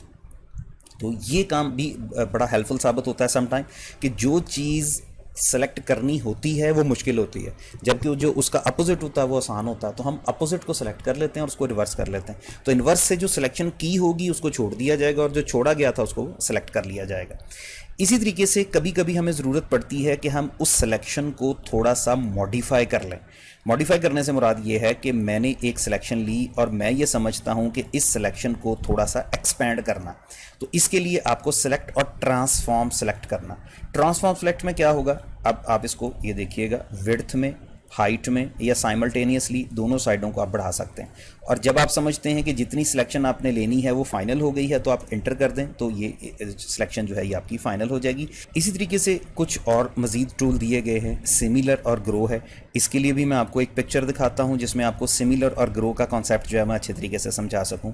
S1: तो ये काम भी बड़ा हेल्पफुल साबित होता है समटाइम, कि जो चीज़ सेलेक्ट करनी होती है वो मुश्किल होती है, जबकि जो उसका अपोजिट होता है वो आसान होता है। तो हम अपोजिट को सेलेक्ट कर लेते हैं और उसको रिवर्स कर लेते हैं। तो इन्वर्स से जो सिलेक्शन की होगी उसको छोड़ दिया जाएगा और जो छोड़ा गया था उसको सेलेक्ट कर लिया जाएगा। इसी तरीके से कभी कभी हमें ज़रूरत पड़ती है कि हम उस सिलेक्शन को थोड़ा सा मॉडिफाई कर लें। मॉडिफाई करने से मुराद ये है कि मैंने एक सिलेक्शन ली और मैं ये समझता हूँ कि इस सिलेक्शन को थोड़ा सा एक्सपेंड करना। तो इसके लिए आपको सेलेक्ट और ट्रांसफॉर्म सेलेक्ट करना। ट्रांसफॉर्म सेलेक्ट में क्या होगा, अब आप इसको ये देखिएगा, विड्थ में, हाइट में या साइमल्टेनियसली दोनों साइडों को आप बढ़ा सकते हैं। और जब आप समझते हैं कि जितनी सिलेक्शन आपने लेनी है वो फाइनल हो गई है तो आप इंटर कर दें, तो ये सिलेक्शन जो है ये आपकी फाइनल हो जाएगी। इसी तरीके से कुछ और मज़ीद टूल दिए गए हैं, सिमिलर और ग्रो है। इसके लिए भी मैं आपको एक पिक्चर दिखाता हूँ जिसमें आपको सिमिलर और ग्रो का कॉन्सेप्ट जो है मैं अच्छे तरीके से समझा सकूँ।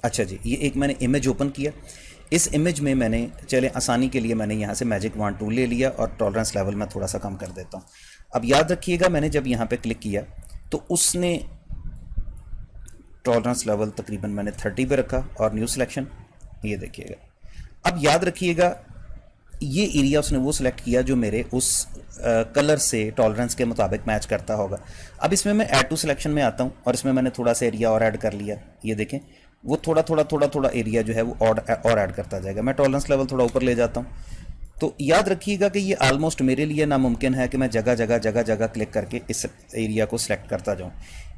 S1: अच्छा जी, ये एक मैंने इमेज ओपन किया। इस इमेज में मैंने, चले आसानी के लिए मैंने यहाँ से मैजिक वॉन्ड टूल ले लिया और टॉलरेंस लेवल मैं थोड़ा सा कम कर देता हूँ। अब याद रखिएगा मैंने जब यहाँ पे क्लिक किया तो उसने टॉलरेंस लेवल तकरीबन मैंने 30 पे रखा और न्यू सिलेक्शन, ये देखिएगा। अब याद रखिएगा ये एरिया उसने वो सिलेक्ट किया जो मेरे उस कलर से टॉलरेंस के मुताबिक मैच करता होगा। अब इसमें मैं ऐड टू सिलेक्शन में आता हूँ और इसमें मैंने थोड़ा सा एरिया और ऐड कर लिया। ये देखें, वो थोड़ा एरिया जो है वो और ऐड करता जाएगा। मैं टॉलरेंस लेवल थोड़ा ऊपर ले जाता हूँ। तो याद रखिएगा कि ये ऑलमोस्ट मेरे लिए नामुमकिन है कि मैं जगह जगह क्लिक करके इस एरिया को सिलेक्ट करता जाऊँ।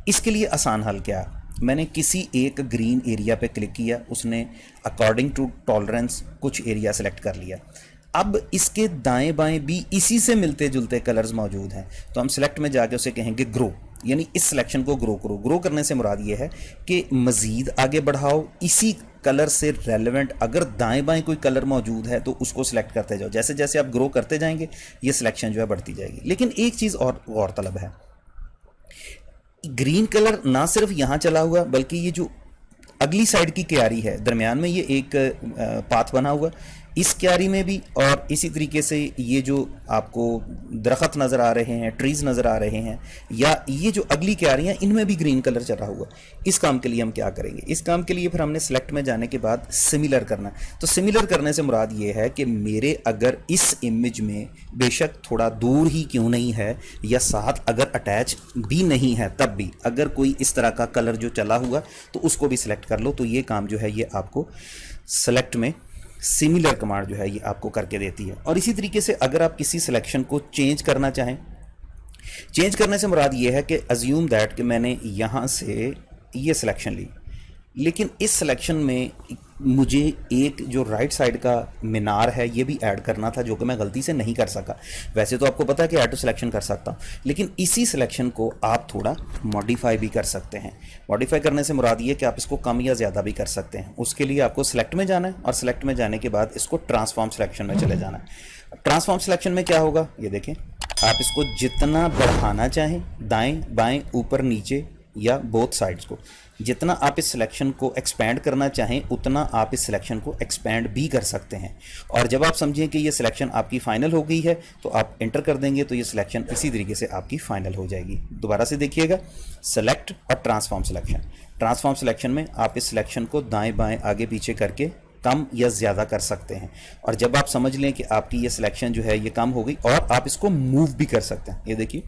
S1: इसके लिए आसान हल क्या, मैंने किसी एक ग्रीन एरिया पे क्लिक किया, उसने अकॉर्डिंग टू टॉलरेंस कुछ एरिया सेलेक्ट कर लिया। अब इसके दाएं बाएं भी इसी से मिलते जुलते कलर्स मौजूद हैं, तो हम सिलेक्ट में जाके उसे कहेंगे ग्रो। यानी इस सिलेक्शन को ग्रो करो। ग्रो करने से मुराद ये है कि मज़ीद आगे बढ़ाओ, इसी कलर से रेलेवेंट अगर दाएं बाएं कोई कलर मौजूद है तो उसको सिलेक्ट करते जाओ। जैसे जैसे आप ग्रो करते जाएंगे ये सिलेक्शन जो है बढ़ती जाएगी। लेकिन एक चीज़ और गौरतलब है, ग्रीन कलर ना सिर्फ यहाँ चला हुआ बल्कि ये जो अगली साइड की क्यारी है, दरमियान में ये एक पाथ बना हुआ, इस क्यारी में भी, और इसी तरीके से ये जो आपको दरख्त नज़र आ रहे हैं, ट्रीज़ नज़र आ रहे हैं, या ये जो अगली क्यारी हैं, इनमें भी ग्रीन कलर चला हुआ। इस काम के लिए हम क्या करेंगे, इस काम के लिए फिर हमने सेलेक्ट में जाने के बाद सिमिलर करना है। तो सिमिलर करने से मुराद ये है कि मेरे अगर इस इमेज में बेशक थोड़ा दूर ही क्यों नहीं है या साथ अगर अटैच भी नहीं है, तब भी अगर कोई इस तरह का कलर जो चला हुआ तो उसको भी सिलेक्ट कर लो। तो ये काम जो है ये आपको सेलेक्ट में सिमिलर कमांड जो है ये आपको करके देती है। और इसी तरीके से अगर आप किसी सिलेक्शन को चेंज करना चाहें, चेंज करने से मुराद ये है कि अज्यूम दैट कि मैंने यहाँ से ये सिलेक्शन ली, लेकिन इस सिलेक्शन में मुझे एक जो राइट साइड का मीनार है ये भी ऐड करना था, जो कि मैं गलती से नहीं कर सका। वैसे तो आपको पता है कि ऐड टू सिलेक्शन कर सकता हूँ, लेकिन इसी सिलेक्शन को आप थोड़ा मॉडिफाई भी कर सकते हैं। मॉडिफाई करने से मुराद ये कि आप इसको कम या ज़्यादा भी कर सकते हैं। उसके लिए आपको सिलेक्ट में जाना है और सिलेक्ट में जाने के बाद इसको ट्रांसफॉर्म सिलेक्शन में चले जाना है। ट्रांसफॉर्म सिलेक्शन में क्या होगा ये देखें, आप इसको जितना बढ़ाना चाहें, दाएँ बाएँ ऊपर नीचे या बोथ साइड्स को, जितना आप इस सिलेक्शन को एक्सपैंड करना चाहें उतना आप इस सिलेक्शन को एक्सपैंड भी कर सकते हैं। और जब आप समझें कि ये सिलेक्शन आपकी फ़ाइनल हो गई है तो आप एंटर कर देंगे तो ये सिलेक्शन इसी तरीके से आपकी फ़ाइनल हो जाएगी। दोबारा से देखिएगा, सेलेक्ट और ट्रांसफॉर्म सिलेक्शन। ट्रांसफॉर्म सिलेक्शन में आप इस सिलेक्शन को दाएँ बाएँ आगे पीछे करके कम या ज़्यादा कर सकते हैं। और जब आप समझ लें कि आपकी ये सिलेक्शन जो है ये कम हो गई, और आप इसको मूव भी कर सकते हैं। ये देखिए,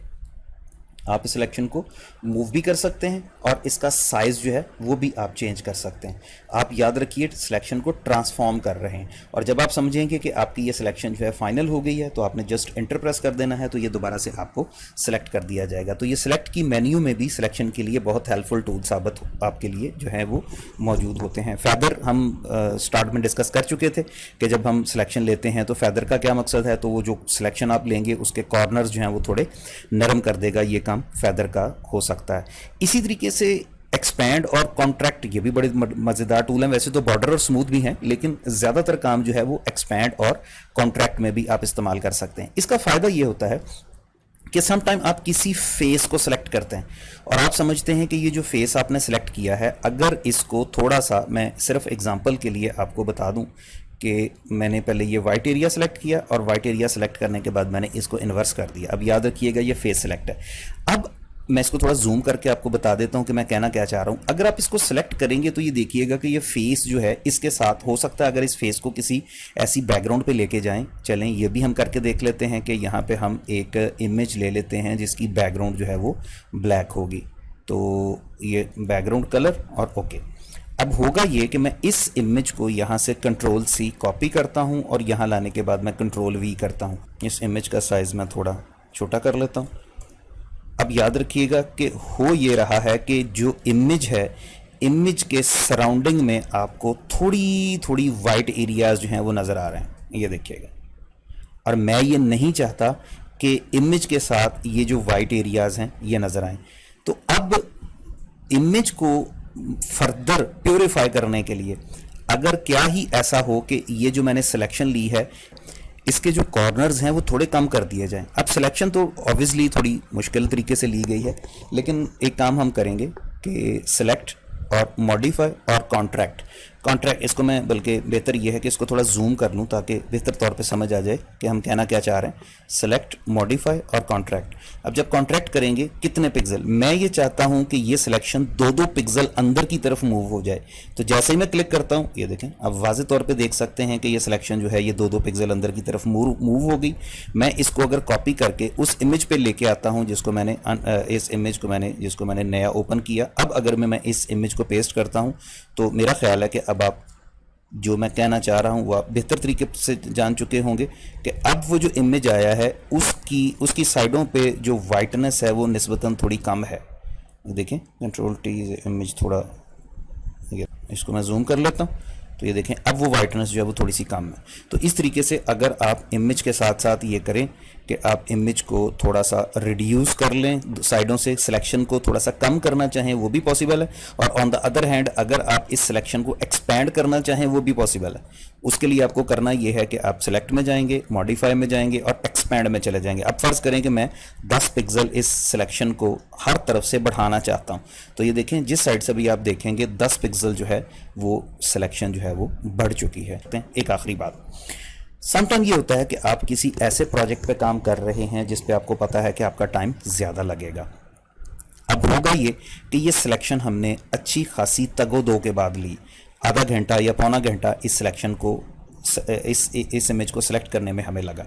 S1: आप इस सिलेक्शन को मूव भी कर सकते हैं और इसका साइज़ जो है वो भी आप चेंज कर सकते हैं। आप याद रखिए सिलेक्शन को ट्रांसफॉर्म कर रहे हैं। और जब आप समझेंगे कि आपकी ये सिलेक्शन जो है फाइनल हो गई है तो आपने जस्ट एंटर प्रेस कर देना है, तो ये दोबारा से आपको सिलेक्ट कर दिया जाएगा। तो ये सिलेक्ट की मेन्यू में भी सिलेक्शन के लिए बहुत हेल्पफुल टूल साबित आपके लिए जो है वो मौजूद होते हैं। फैदर हम स्टार्ट में डिस्कस कर चुके थे कि जब हम सिलेक्शन लेते हैं तो फैदर का क्या मकसद है, तो वो जो सिलेक्शन आप लेंगे उसके कॉर्नर्स जो हैं वो थोड़े नरम कर देगा। ये फैदर का हो सकता है। इसी तरीके से एक्सपैंड और कॉन्ट्रैक्ट, ये भी बड़े मज़ेदार टूल हैं। वैसे तो बॉर्डर और स्मूथ भी हैं, लेकिन ज़्यादातर काम जो है वो एक्सपैंड और कॉन्ट्रैक्ट में भी आप इस्तेमाल कर सकते हैं। इसका फ़ायदा ये होता है कि सम टाइम आप किसी फेस को सिलेक्ट करते हैं और आप समझते हैं कि ये जो फेस आपने सेलेक्ट किया है, अगर इसको थोड़ा सा, मैं सिर्फ एग्जांपल के लिए आपको बता दूं कि मैंने पहले ये वाइट एरिया सेलेक्ट किया और वाइट एरिया सेलेक्ट करने के बाद मैंने इसको इन्वर्स कर दिया। अब याद रखिएगा ये फेस सेलेक्ट है। अब मैं इसको थोड़ा जूम करके आपको बता देता हूं कि मैं कहना क्या चाह रहा हूं। अगर आप इसको सेलेक्ट करेंगे तो ये देखिएगा कि ये फेस जो है इसके साथ हो सकता है, अगर इस फेस को किसी ऐसी बैकग्राउंड पे लेके जाएं, चलें ये भी हम करके देख लेते हैं कि यहाँ पे हम एक इमेज ले लेते हैं जिसकी बैकग्राउंड जो है वो ब्लैक होगी। तो ये बैकग्राउंड कलर और ओके। अब होगा ये कि मैं इस इमेज को यहाँ से कंट्रोल C कॉपी करता हूँ और यहाँ लाने के बाद मैं कंट्रोल V करता हूँ। इस इमेज का साइज़ मैं थोड़ा छोटा कर लेता हूँ। अब याद रखिएगा कि हो ये रहा है कि जो इमेज है, इमेज के सराउंडिंग में आपको थोड़ी थोड़ी वाइट एरियाज जो हैं वो नज़र आ रहे हैं, ये देखिएगा। और मैं ये नहीं चाहता कि इमेज के साथ ये जो वाइट एरियाज हैं ये नज़र आएँ। तो अब इमेज को फर्दर प्योरीफाई करने के लिए अगर क्या ही ऐसा हो कि ये जो मैंने सिलेक्शन ली है इसके जो कॉर्नर्स हैं वो थोड़े कम कर दिए जाएं। अब सिलेक्शन तो ऑब्वियसली थोड़ी मुश्किल तरीके से ली गई है, लेकिन एक काम हम करेंगे कि सिलेक्ट और मॉडिफाई और कॉन्ट्रैक्ट। इसको मैं, बल्कि बेहतर ये है कि इसको थोड़ा जूम कर लूँ ताकि बेहतर तौर पे समझ आ जाए कि हम कहना क्या चाह रहे हैं। सेलेक्ट, मॉडिफाई और कॉन्ट्रैक्ट। अब जब कॉन्ट्रैक्ट करेंगे कितने पिक्सल, मैं ये चाहता हूँ कि ये सिलेक्शन 2-2 पिक्सल अंदर की तरफ मूव हो जाए। तो जैसे ही मैं क्लिक करता हूँ ये देखें, अब वाज़ेह तौर पर देख सकते हैं कि ये सिलेक्शन जो है ये 2-2 पिक्सल अंदर की तरफ मूव हो गई। मैं इसको अगर कॉपी करके उस इमेज पर लेके आता हूँ जिसको मैंने जिसको मैंने नया ओपन किया, अब अगर मैं इस इमेज को पेस्ट करता हूँ तो मेरा ख्याल है कि अब आप जो मैं कहना चाह रहा हूँ वो आप बेहतर तरीके से जान चुके होंगे कि अब वो जो इमेज आया है उसकी साइडों पे जो वाइटनेस है वो निस्बतन थोड़ी कम है। देखें कंट्रोल T, इमेज थोड़ा, इसको मैं जूम कर लेता हूँ तो ये देखें अब वो वाइटनेस जो है वो थोड़ी सी कम है। तो इस तरीके से अगर आप इमेज के साथ साथ ये करें कि आप इमेज को थोड़ा सा रिड्यूस कर लें, साइडों से सिलेक्शन को थोड़ा सा कम करना चाहें वो भी पॉसिबल है, और ऑन द अदर हैंड अगर आप इस सिलेक्शन को एक्सपैंड करना चाहें वो भी पॉसिबल है। उसके लिए आपको करना ये है कि आप सिलेक्ट में जाएंगे, मॉडिफाई में जाएंगे और एक्सपैंड में चले जाएंगे। अब फर्ज करें कि मैं 10 पिक्सल इस सिलेक्शन को हर तरफ से बढ़ाना चाहता हूं, तो ये देखें जिस साइड से भी आप देखेंगे 10 पिक्सल जो है वो सिलेक्शन जो है वो बढ़ चुकी है। एक आखिरी बात, समटाइम ये होता है कि आप किसी ऐसे प्रोजेक्ट पे काम कर रहे हैं जिस पे आपको पता है कि आपका टाइम ज़्यादा लगेगा। अब होगा ये कि ये सिलेक्शन हमने अच्छी खासी तगो-दो के बाद ली, आधा घंटा या पौना घंटा इस सिलेक्शन को इस इमेज को सिलेक्ट करने में हमें लगा।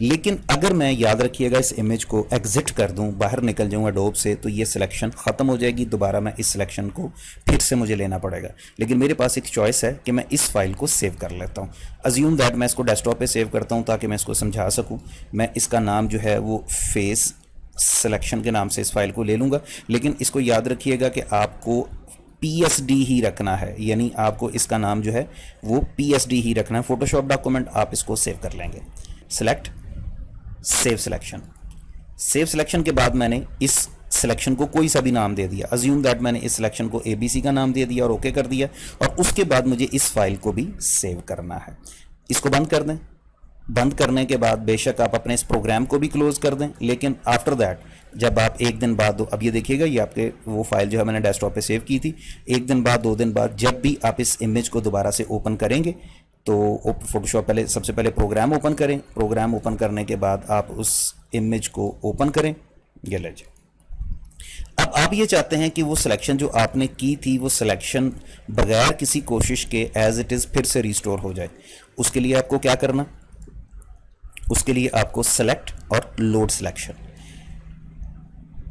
S1: लेकिन अगर मैं, याद रखिएगा, इस इमेज को एग्जिट कर दूं, बाहर निकल जाऊं एडोब से, तो ये सिलेक्शन ख़त्म हो जाएगी, दोबारा मैं इस सिलेक्शन को फिर से मुझे लेना पड़ेगा। लेकिन मेरे पास एक चॉइस है कि मैं इस फाइल को सेव कर लेता हूं। अज्यूम दैट मैं इसको डेस्कटॉप पे सेव करता हूं ताकि मैं इसको समझा सकूं। मैं इसका नाम जो है वो फेस सिलेक्शन के नाम से इस फाइल को ले लूँगा, लेकिन इसको याद रखिएगा कि आपको PSD ही रखना है, यानी आपको इसका नाम जो है वो PSD ही रखना है। फोटोशॉप डॉक्यूमेंट आप इसको सेव कर लेंगे। Select, save selection. Save selection के बाद मैंने इस सिलेक्शन को कोई सा भी नाम दे दिया। अज्यूम दैट मैंने इस सिलेक्शन को ABC का नाम दे दिया और ओके कर दिया, और उसके बाद मुझे इस फाइल को भी सेव करना है। इसको बंद कर दें। बंद करने के बाद बेशक आप अपने इस प्रोग्राम को भी क्लोज कर दें, लेकिन आफ्टर दैट जब आप एक दिन बाद, अब ये देखिएगा ये आपके वो फाइल जो है मैंने डेस्कटॉप पे सेव की थी, एक दिन बाद, 2 दिन बाद जब भी आप इस इमेज को दोबारा से ओपन करेंगे तो फोटोशॉप पहले, सबसे पहले प्रोग्राम ओपन करें। प्रोग्राम ओपन करने के बाद आप उस इमेज को ओपन करें। ये लीजिए, अब आप ये चाहते हैं कि वो सिलेक्शन जो आपने की थी वो सिलेक्शन बगैर किसी कोशिश के एज इट इज़ फिर से रिस्टोर हो जाए। उसके लिए आपको क्या करना, उसके लिए आपको सेलेक्ट और लोड सिलेक्शन।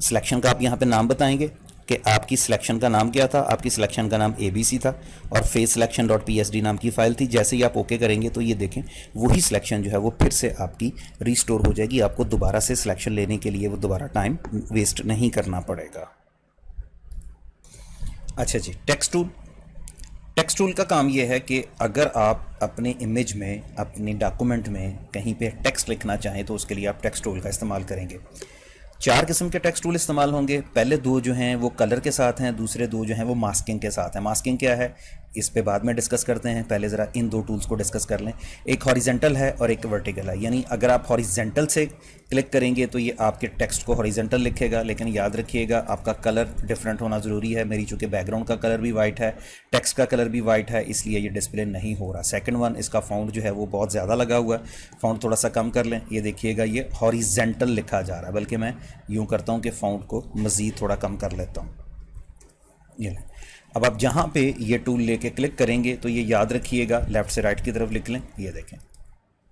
S1: सिलेक्शन का आप यहाँ पे नाम बताएंगे कि आपकी सिलेक्शन का नाम क्या था। आपकी सिलेक्शन का नाम ABC था और फेस सिलेक्शन .psd नाम की फाइल थी। जैसे ही आप ओके करेंगे तो ये देखें वही सिलेक्शन जो है वो फिर से आपकी रिस्टोर हो जाएगी। आपको दोबारा से सिलेक्शन लेने के लिए वो दोबारा टाइम वेस्ट नहीं करना पड़ेगा। अच्छा जी, टेक्स्ट टूल। टेक्स्ट टूल का काम यह है कि अगर आप अपने इमेज में, अपने डॉक्यूमेंट में कहीं पे टेक्स्ट लिखना चाहें तो उसके लिए आप टेक्स्ट टूल का इस्तेमाल करेंगे। 4 किस्म के टेक्स्ट टूल इस्तेमाल होंगे। पहले 2 जो हैं वो कलर के साथ हैं, दूसरे 2 जो हैं वो मास्किंग के साथ हैं। मास्किंग क्या है इस पे बाद में डिस्कस करते हैं, पहले ज़रा इन 2 टूल्स को डिस्कस कर लें। एक हॉरिजेंटल है और एक वर्टिकल है, यानी अगर आप हॉरिजेंटल से क्लिक करेंगे तो ये आपके टेक्स्ट को हॉरिजेंटल लिखेगा, लेकिन याद रखिएगा आपका कलर डिफरेंट होना ज़रूरी है। मेरी चूँकि बैकग्राउंड का कलर भी वाइट है, टेक्स्ट का कलर भी वाइट है, इसलिए ये डिस्प्ले नहीं हो रहा। सेकंड वन, इसका फ़ॉन्ट जो है वो बहुत ज़्यादा लगा हुआ है, फ़ॉन्ट थोड़ा सा कम कर लें। ये देखिएगा ये हॉरिजेंटल लिखा जा रहा है, बल्कि मैं यूँ करता हूँ कि फ़ॉन्ट को मज़ीद थोड़ा कम कर लेता हूँ। ये लें। अब आप जहाँ पे ये टूल लेके क्लिक करेंगे तो ये याद रखिएगा लेफ़्ट से राइट की तरफ लिख लें, ये देखें,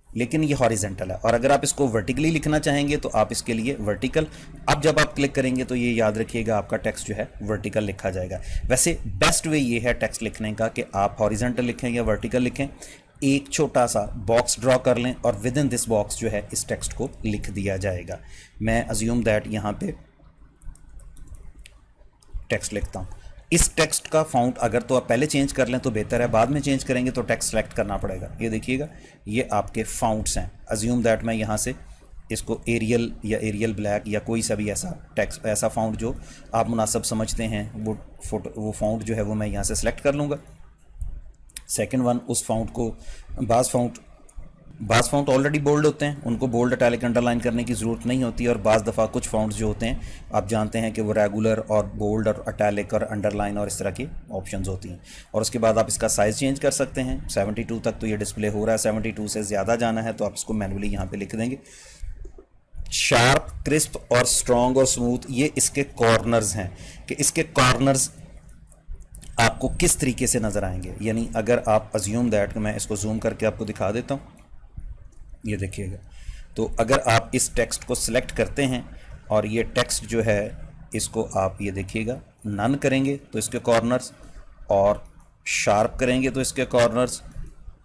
S1: लेकिन ये हॉरिजेंटल है। और अगर आप इसको वर्टिकली लिखना चाहेंगे तो आप इसके लिए वर्टिकल, अब जब आप क्लिक करेंगे तो ये याद रखिएगा आपका टेक्स्ट जो है वर्टिकल लिखा जाएगा। वैसे बेस्ट वे ये है टेक्स्ट लिखने का कि आप हॉरिजेंटल लिखें या वर्टिकल लिखें। एक छोटा सा बॉक्स ड्रॉ कर लें और विद इन दिस बॉक्स जो है इस टेक्स्ट को लिख दिया जाएगा। मैं अज्यूम दैट यहाँ पे टेक्स्ट लिखता हूँ। इस टेक्स्ट का फ़ॉन्ट अगर तो आप पहले चेंज कर लें तो बेहतर है, बाद में चेंज करेंगे तो टेक्स्ट सेलेक्ट करना पड़ेगा। ये देखिएगा ये आपके फ़ॉन्ट्स हैं। अज्यूम दैट मैं यहाँ से इसको एरियल या एरियल ब्लैक या कोई सा भी ऐसा टेक्स्ट, ऐसा फ़ॉन्ट जो आप मुनासिब समझते हैं वो फ़ॉन्ट जो है वो मैं यहाँ से सेलेक्ट कर लूँगा। सेकंड वन, उस फ़ॉन्ट को, बाज़ फ़ॉन्ट ऑलरेडी बोल्ड होते हैं, उनको बोल्ड इटैलिक अंडरलाइन करने की ज़रूरत नहीं होती, और बाज़ दफ़ा कुछ फ़ॉन्ट्स जो होते हैं आप जानते हैं कि वो रेगुलर और बोल्ड और इटैलिक और अंडरलाइन और इस तरह की ऑप्शंस होती हैं। और उसके बाद आप इसका साइज़ चेंज कर सकते हैं। 72 तक तो ये डिस्प्ले हो रहा है, 72 से ज़्यादा जाना है तो आप इसको मैनुअली यहाँ पर लिख देंगे। शार्प, क्रिस्प और स्ट्रॉन्ग और स्मूथ, ये इसके कॉर्नर्स हैं कि इसके कॉर्नर्स आपको किस तरीके से नज़र आएंगे। यानी अगर आप अज्यूम दैट, मैं इसको जूम करके आपको दिखा देता हूँ, ये देखिएगा, तो अगर आप इस टेक्स्ट को सिलेक्ट करते हैं और ये टेक्स्ट जो है इसको आप ये देखिएगा नन करेंगे तो इसके कॉर्नर्स, और शार्प करेंगे तो इसके कॉर्नर्स,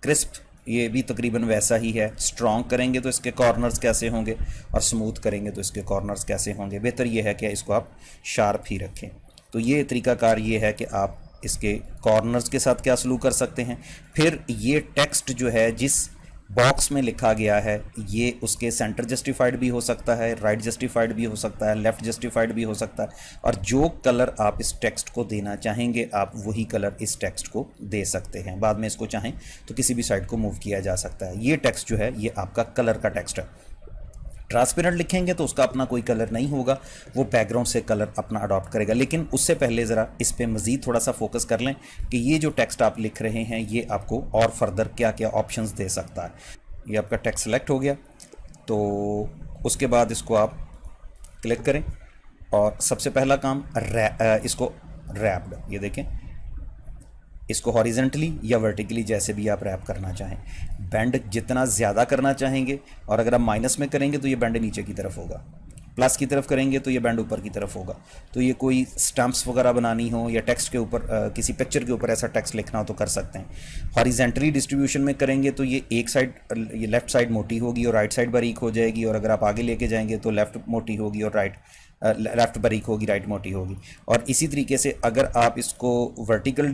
S1: क्रिस्प ये भी तकरीबन वैसा ही है, स्ट्रॉन्ग करेंगे तो इसके कॉर्नर्स कैसे होंगे, और स्मूथ करेंगे तो इसके कॉर्नर्स कैसे होंगे। बेहतर ये है कि इसको आप शार्प ही रखें। तो ये तरीकाकार ये है कि आप इसके कॉर्नर्स के साथ क्या सलूक कर सकते हैं। फिर ये टेक्स्ट जो है जिस बॉक्स में लिखा गया है ये उसके सेंटर जस्टिफाइड भी हो सकता है, राइट जस्टिफाइड भी हो सकता है, लेफ़्ट जस्टिफाइड भी हो सकता है, और जो कलर आप इस टेक्स्ट को देना चाहेंगे आप वही कलर इस टेक्स्ट को दे सकते हैं। बाद में इसको चाहें तो किसी भी साइड को मूव किया जा सकता है। ये टेक्स्ट जो है ये आपका कलर का टेक्स्ट है। ट्रांसपेरेंट लिखेंगे तो उसका अपना कोई कलर नहीं होगा, वो बैकग्राउंड से कलर अपना अडॉप्ट करेगा। लेकिन उससे पहले ज़रा इस पे मज़ीद थोड़ा सा फोकस कर लें कि ये जो टेक्स्ट आप लिख रहे हैं ये आपको और फर्दर क्या क्या ऑप्शंस दे सकता है। ये आपका टेक्स्ट सेलेक्ट हो गया, तो उसके बाद इसको आप क्लिक करें और सबसे पहला काम इसको रैप्ड, ये देखें, इसको हॉरिजेंटली या वर्टिकली जैसे भी आप रैप करना चाहें। बेंड जितना ज़्यादा करना चाहेंगे, और अगर आप माइनस में करेंगे तो ये बेंड नीचे की तरफ होगा, प्लस की तरफ करेंगे तो ये बेंड ऊपर की तरफ होगा। तो ये कोई स्टैम्प्स वगैरह बनानी हो या टेक्स्ट के ऊपर किसी पिक्चर के ऊपर ऐसा टेक्स्ट लिखना हो तो कर सकते हैं। हॉरिजेंटली डिस्ट्रीब्यूशन में करेंगे तो ये एक साइड, ये लेफ़्ट साइड मोटी होगी और राइट साइड बारीक हो जाएगी, और अगर आप आगे लेके जाएंगे तो लेफ़्ट मोटी होगी और लेफ़्ट बारीक होगी, राइट मोटी होगी। और इसी तरीके से अगर आप इसको वर्टिकल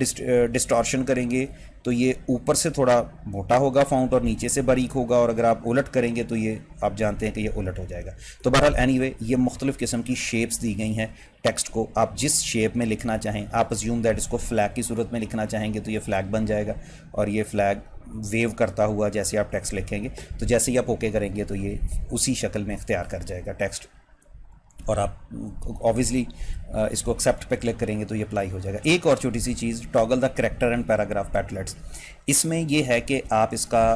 S1: डिस्टॉर्शन करेंगे तो ये ऊपर से थोड़ा मोटा होगा फ़ॉन्ट और नीचे से बारीक होगा, और अगर आप उलट करेंगे तो ये आप जानते हैं कि ये उलट हो जाएगा। तो बहरहाल एनीवे ये मुख्तलिफ़ किस्म की शेप्स दी गई हैं टेक्स्ट को, आप जिस शेप में लिखना चाहें। आप अज्यूम दैट इसको फ्लैग की सूरत में लिखना चाहेंगे तो ये फ्लैग बन जाएगा, और ये फ्लैग वेव करता हुआ जैसे आप टेक्स्ट लिखेंगे तो जैसे ही आप ओके करेंगे तो ये उसी शक्ल में इख्तियार कर जाएगा टेक्स्ट, और आप ऑब्वियसली इसको एक्सेप्ट पे क्लिक करेंगे तो ये अप्लाई हो जाएगा। एक और छोटी सी चीज़, toggle the character and paragraph palettes, इसमें ये है कि आप इसका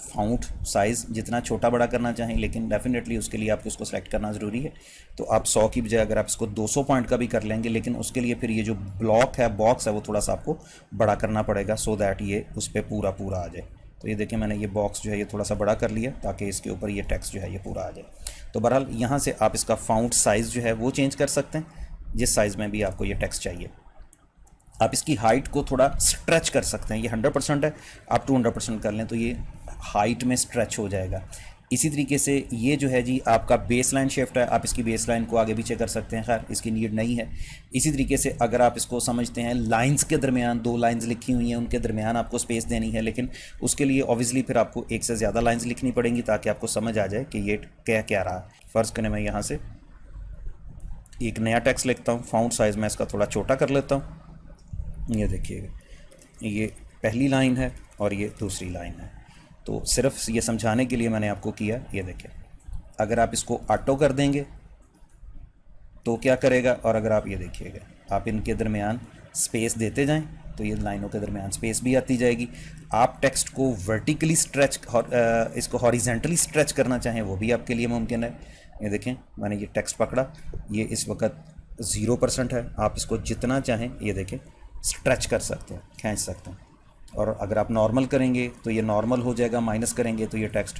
S1: फ़ॉन्ट साइज़ जितना छोटा बड़ा करना चाहें, लेकिन डेफिनेटली उसके लिए आपको उसको सेलेक्ट करना ज़रूरी है। तो आप 100 की बजाय अगर आप इसको 200 पॉइंट का भी कर लेंगे, लेकिन उसके लिए फिर ये जो ब्लॉक है, बॉक्स है, वो थोड़ा सा आपको बड़ा करना पड़ेगा सो दैट ये उस पर पूरा पूरा आ जाए। तो ये देखिए मैंने ये बॉक्स जो है ये थोड़ा सा बड़ा कर लिया ताकि इसके ऊपर ये टेक्स्ट जो है ये पूरा आ जाए। तो बहरहाल यहाँ से आप इसका फ़ॉन्ट साइज़ जो है वो चेंज कर सकते हैं जिस साइज़ में भी आपको ये टेक्स्ट चाहिए। आप इसकी हाइट को थोड़ा स्ट्रेच कर सकते हैं, ये 100% है, आप 200% कर लें तो ये हाइट में स्ट्रेच हो जाएगा। इसी तरीके से ये जो है जी आपका बेस लाइन शिफ्ट है, आप इसकी बेस लाइन को आगे पीछे कर सकते हैं, खैर इसकी नीड नहीं है। इसी तरीके से अगर आप इसको समझते हैं लाइंस के दरमियान, 2 लाइंस लिखी हुई हैं उनके दरमियान आपको स्पेस देनी है, लेकिन उसके लिए ऑब्वियसली फिर आपको एक से ज़्यादा लाइंस लिखनी पड़ेंगी ताकि आपको समझ आ जाए कि ये क्या क्या रहा। फ़र्ज़ करें मैं यहाँ से एक नया टेक्स्ट लिखता हूँ, फ़ॉन्ट साइज़ मैं इसका थोड़ा छोटा कर लेता हूँ। ये देखिएगा ये पहली लाइन है और ये दूसरी लाइन है, तो सिर्फ ये समझाने के लिए मैंने आपको किया। ये देखिए अगर आप इसको ऑटो कर देंगे तो क्या करेगा, और अगर आप ये देखिएगा आप इनके दरमियान स्पेस देते जाएं तो ये लाइनों के दरमियान स्पेस भी आती जाएगी। आप टेक्स्ट को वर्टिकली स्ट्रेच, इसको हॉरिजेंटली स्ट्रेच करना चाहें वो भी आपके लिए मुमकिन है। ये देखें मैंने ये टेक्स्ट पकड़ा, ये इस वक्त 0% है, आप इसको जितना चाहें ये देखें स्ट्रेच कर सकते हैं, खींच सकते हैं। और अगर आप नॉर्मल करेंगे तो ये नॉर्मल हो जाएगा, माइनस करेंगे तो ये टेक्स्ट,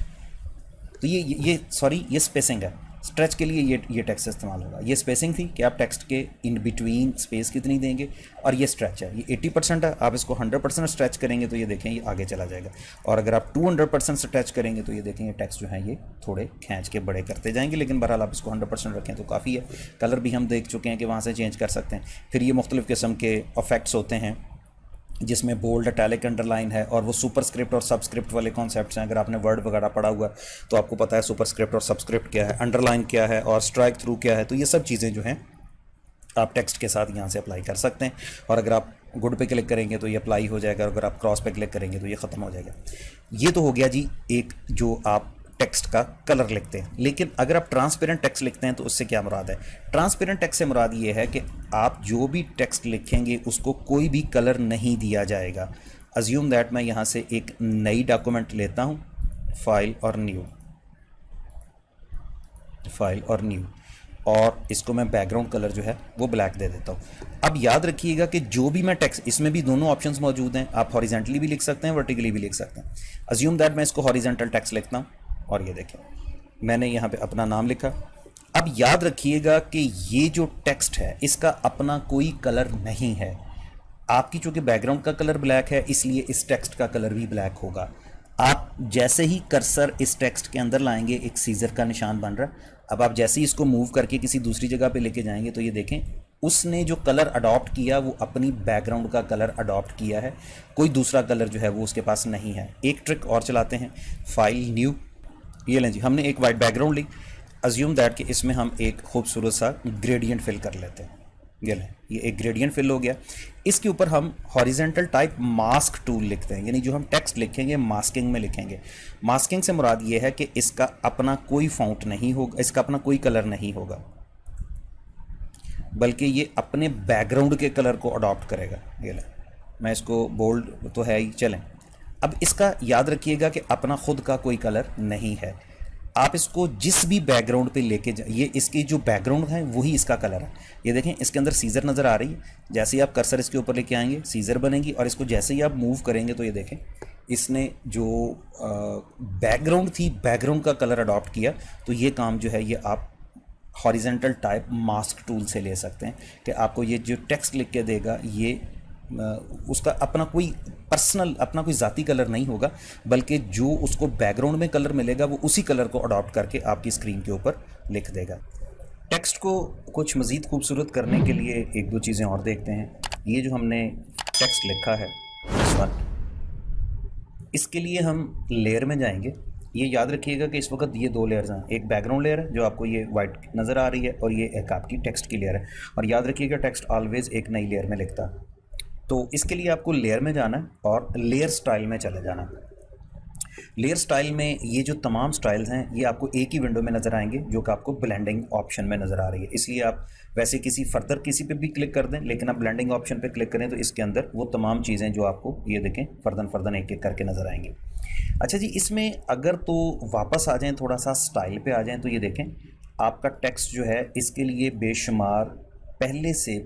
S1: तो ये स्पेसिंग है। स्ट्रेच के लिए ये टेक्स्ट इस्तेमाल होगा। ये स्पेसिंग थी कि आप टेक्स्ट के इन बिटवीन स्पेस कितनी देंगे, और ये स्ट्रेच है, ये 80% है, आप इसको 100% स्ट्रेच करेंगे तो ये देखें ये आगे चला जाएगा। और अगर आप 200% स्ट्रेच करेंगे तो ये देखें ये टेक्स्ट जो है ये थोड़े खींच के बड़े करते जाएंगे, लेकिन बहरहाल आप इसको 100% रखें तो काफ़ी है। कलर भी हम देख चुके हैं कि वहाँ से चेंज कर सकते हैं। फिर ये मुख्तलिफ़ किस्म के इफेक्ट्स होते हैं जिसमें बोल्ड, इटैलिक, अंडरलाइन है, और वो सुपरस्क्रिप्ट और सबस्क्रिप्ट वाले कॉन्सेप्ट्स हैं। अगर आपने वर्ड वगैरह पढ़ा हुआ तो आपको पता है सुपरस्क्रिप्ट और सबस्क्रिप्ट क्या है, अंडरलाइन क्या है, और स्ट्राइक थ्रू क्या है। तो ये सब चीज़ें जो हैं आप टेक्स्ट के साथ यहाँ से अप्लाई कर सकते हैं। और अगर आप गुड पे क्लिक करेंगे तो ये अप्लाई हो जाएगा, और अगर आप क्रॉस पे क्लिक करेंगे तो ये ख़त्म हो जाएगा। ये तो हो गया जी एक जो आप टेक्स्ट का कलर लिखते हैं। लेकिन अगर आप ट्रांसपेरेंट टेक्स्ट लिखते हैं तो उससे क्या मुराद है? ट्रांसपेरेंट टेक्स्ट से मुराद ये है कि आप जो भी टेक्स्ट लिखेंगे उसको कोई भी कलर नहीं दिया जाएगा। अज्यूम दैट मैं यहाँ से एक नई डॉक्यूमेंट लेता हूँ, फाइल और न्यू, और इसको मैं बैकग्राउंड कलर जो है वो ब्लैक दे देता हूँ। अब याद रखिएगा कि जो भी मैं टेक्स्ट, इसमें भी दोनों ऑप्शंस मौजूद हैं, आप हॉरिजेंटली भी लिख सकते हैं, वर्टिकली भी लिख सकते हैं। अज्यूम दैट मैं इसको हॉरिजेंटल टेक्स्ट लिखता हूँ, और ये देखें मैंने यहाँ पे अपना नाम लिखा। अब याद रखिएगा कि ये जो टेक्स्ट है इसका अपना कोई कलर नहीं है। आपकी चूँकि बैकग्राउंड का कलर ब्लैक है इसलिए इस टेक्स्ट का कलर भी ब्लैक होगा। आप जैसे ही कर्सर इस टेक्स्ट के अंदर लाएंगे एक सीजर का निशान बन रहा है। अब आप जैसे ही इसको मूव करके किसी दूसरी जगह पे लेके जाएंगे तो ये देखें उसने जो कलर अडॉप्ट किया वो अपनी बैकग्राउंड का कलर अडॉप्ट किया है, कोई दूसरा कलर जो है वो उसके पास नहीं है। एक ट्रिक और चलाते हैं, फाइल न्यू, ये लें जी, हमने एक वाइट बैकग्राउंड ली, अज्यूम दैट कि इसमें हम एक खूबसूरत सा ग्रेडियंट फिल कर लेते हैं। ये लें, ये एक ग्रेडियंट फिल हो गया। इसके ऊपर हम हॉरिजेंटल टाइप मास्क टूल लिखते हैं, यानी जो हम टेक्स्ट लिखेंगे मास्किंग में लिखेंगे। मास्किंग से मुराद ये है कि इसका अपना कोई फॉन्ट नहीं होगा, इसका अपना कोई कलर नहीं होगा, बल्कि ये अपने बैकग्राउंड के कलर को अडॉप्ट करेगा। ये लें, मैं इसको बोल्ड तो है ही, चलें। अब इसका याद रखिएगा कि अपना खुद का कोई कलर नहीं है, आप इसको जिस भी बैकग्राउंड पे लेके ये इसकी जो बैकग्राउंड है वही इसका कलर है। ये देखें, इसके अंदर सीजर नज़र आ रही है, जैसे ही आप कर्सर इसके ऊपर लेके आएंगे सीजर बनेगी, और इसको जैसे ही आप मूव करेंगे तो ये देखें इसने जो बैकग्राउंड थी बैकग्राउंड का कलर अडॉप्ट किया। तो ये काम जो है ये आप हॉरिजेंटल टाइप मास्क टूल से ले सकते हैं कि आपको ये जो टेक्स्ट लिख के देगा ये उसका अपना कोई पर्सनल, अपना कोई ज़ाती कलर नहीं होगा, बल्कि जो उसको बैकग्राउंड में कलर मिलेगा वो उसी कलर को अडॉप्ट करके आपकी स्क्रीन के ऊपर लिख देगा। टेक्स्ट को कुछ मज़ीद खूबसूरत करने के लिए एक दो चीज़ें और देखते हैं। ये जो हमने टेक्स्ट लिखा है इस वक्त, इसके लिए हम लेयर में जाएंगे। ये याद रखिएगा कि इस वक्त ये दो लेयर्स हैं, एक बैकग्राउंड लेयर है जो आपको ये वाइट नज़र आ रही है, और ये एक आपकी टेक्स्ट की लेयर है। और याद रखिएगा टेक्स्ट ऑलवेज़ एक नई लेयर में लिखता है। तो इसके लिए आपको लेयर में जाना है और लेयर स्टाइल में चले जाना है। लेयर स्टाइल में ये जो तमाम स्टाइल्स हैं ये आपको एक ही विंडो में नज़र आएंगे, जो कि आपको ब्लेंडिंग ऑप्शन में नज़र आ रही है। इसलिए आप वैसे किसी फर्दर किसी पे भी क्लिक कर दें, लेकिन आप ब्लेंडिंग ऑप्शन पे क्लिक करें तो इसके अंदर वो तमाम चीज़ें जो आपको ये देखें फर्दन एक एक करके नज़र आएंगी। अच्छा जी, इसमें अगर तो वापस आ जाएँ, थोड़ा सा स्टाइल पर आ जाएँ, तो ये देखें आपका टेक्स्ट जो है इसके लिए बेशुमार पहले से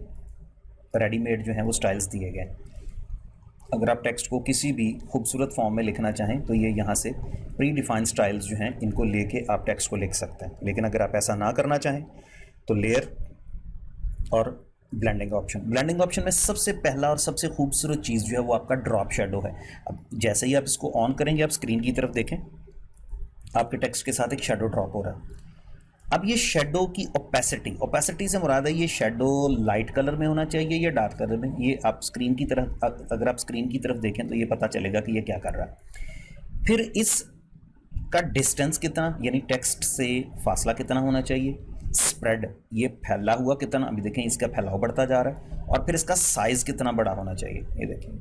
S1: रेडीमेड जो हैं वो स्टाइल्स दिए गए। अगर आप टेक्स्ट को किसी भी खूबसूरत फॉर्म में लिखना चाहें तो ये यहाँ से प्री डिफाइंड स्टाइल्स जो हैं इनको लेके आप टेक्स्ट को लिख सकते हैं। लेकिन अगर आप ऐसा ना करना चाहें तो लेयर और ब्लेंडिंग ऑप्शन में सबसे पहला और सबसे खूबसूरत चीज़ जो है वो आपका ड्रॉप शेडो है। अब जैसे ही आप इसको ऑन करेंगे, आप स्क्रीन की तरफ देखें, आपके टेक्स्ट के साथ एक शेडो ड्रॉप हो रहा है। अब ये शेडो की ओपेसिटी से मुराद है ये शेडो लाइट कलर में होना चाहिए या डार्क कलर में। ये आप स्क्रीन की तरफ, अगर आप स्क्रीन की तरफ देखें तो ये पता चलेगा कि ये क्या कर रहा है। फिर इसका डिस्टेंस कितना, यानी टेक्स्ट से फासला कितना होना चाहिए। स्प्रेड, ये फैला हुआ कितना, अभी देखें इसका फैलाव बढ़ता जा रहा है। और फिर इसका साइज़ कितना बड़ा होना चाहिए, ये देखिए,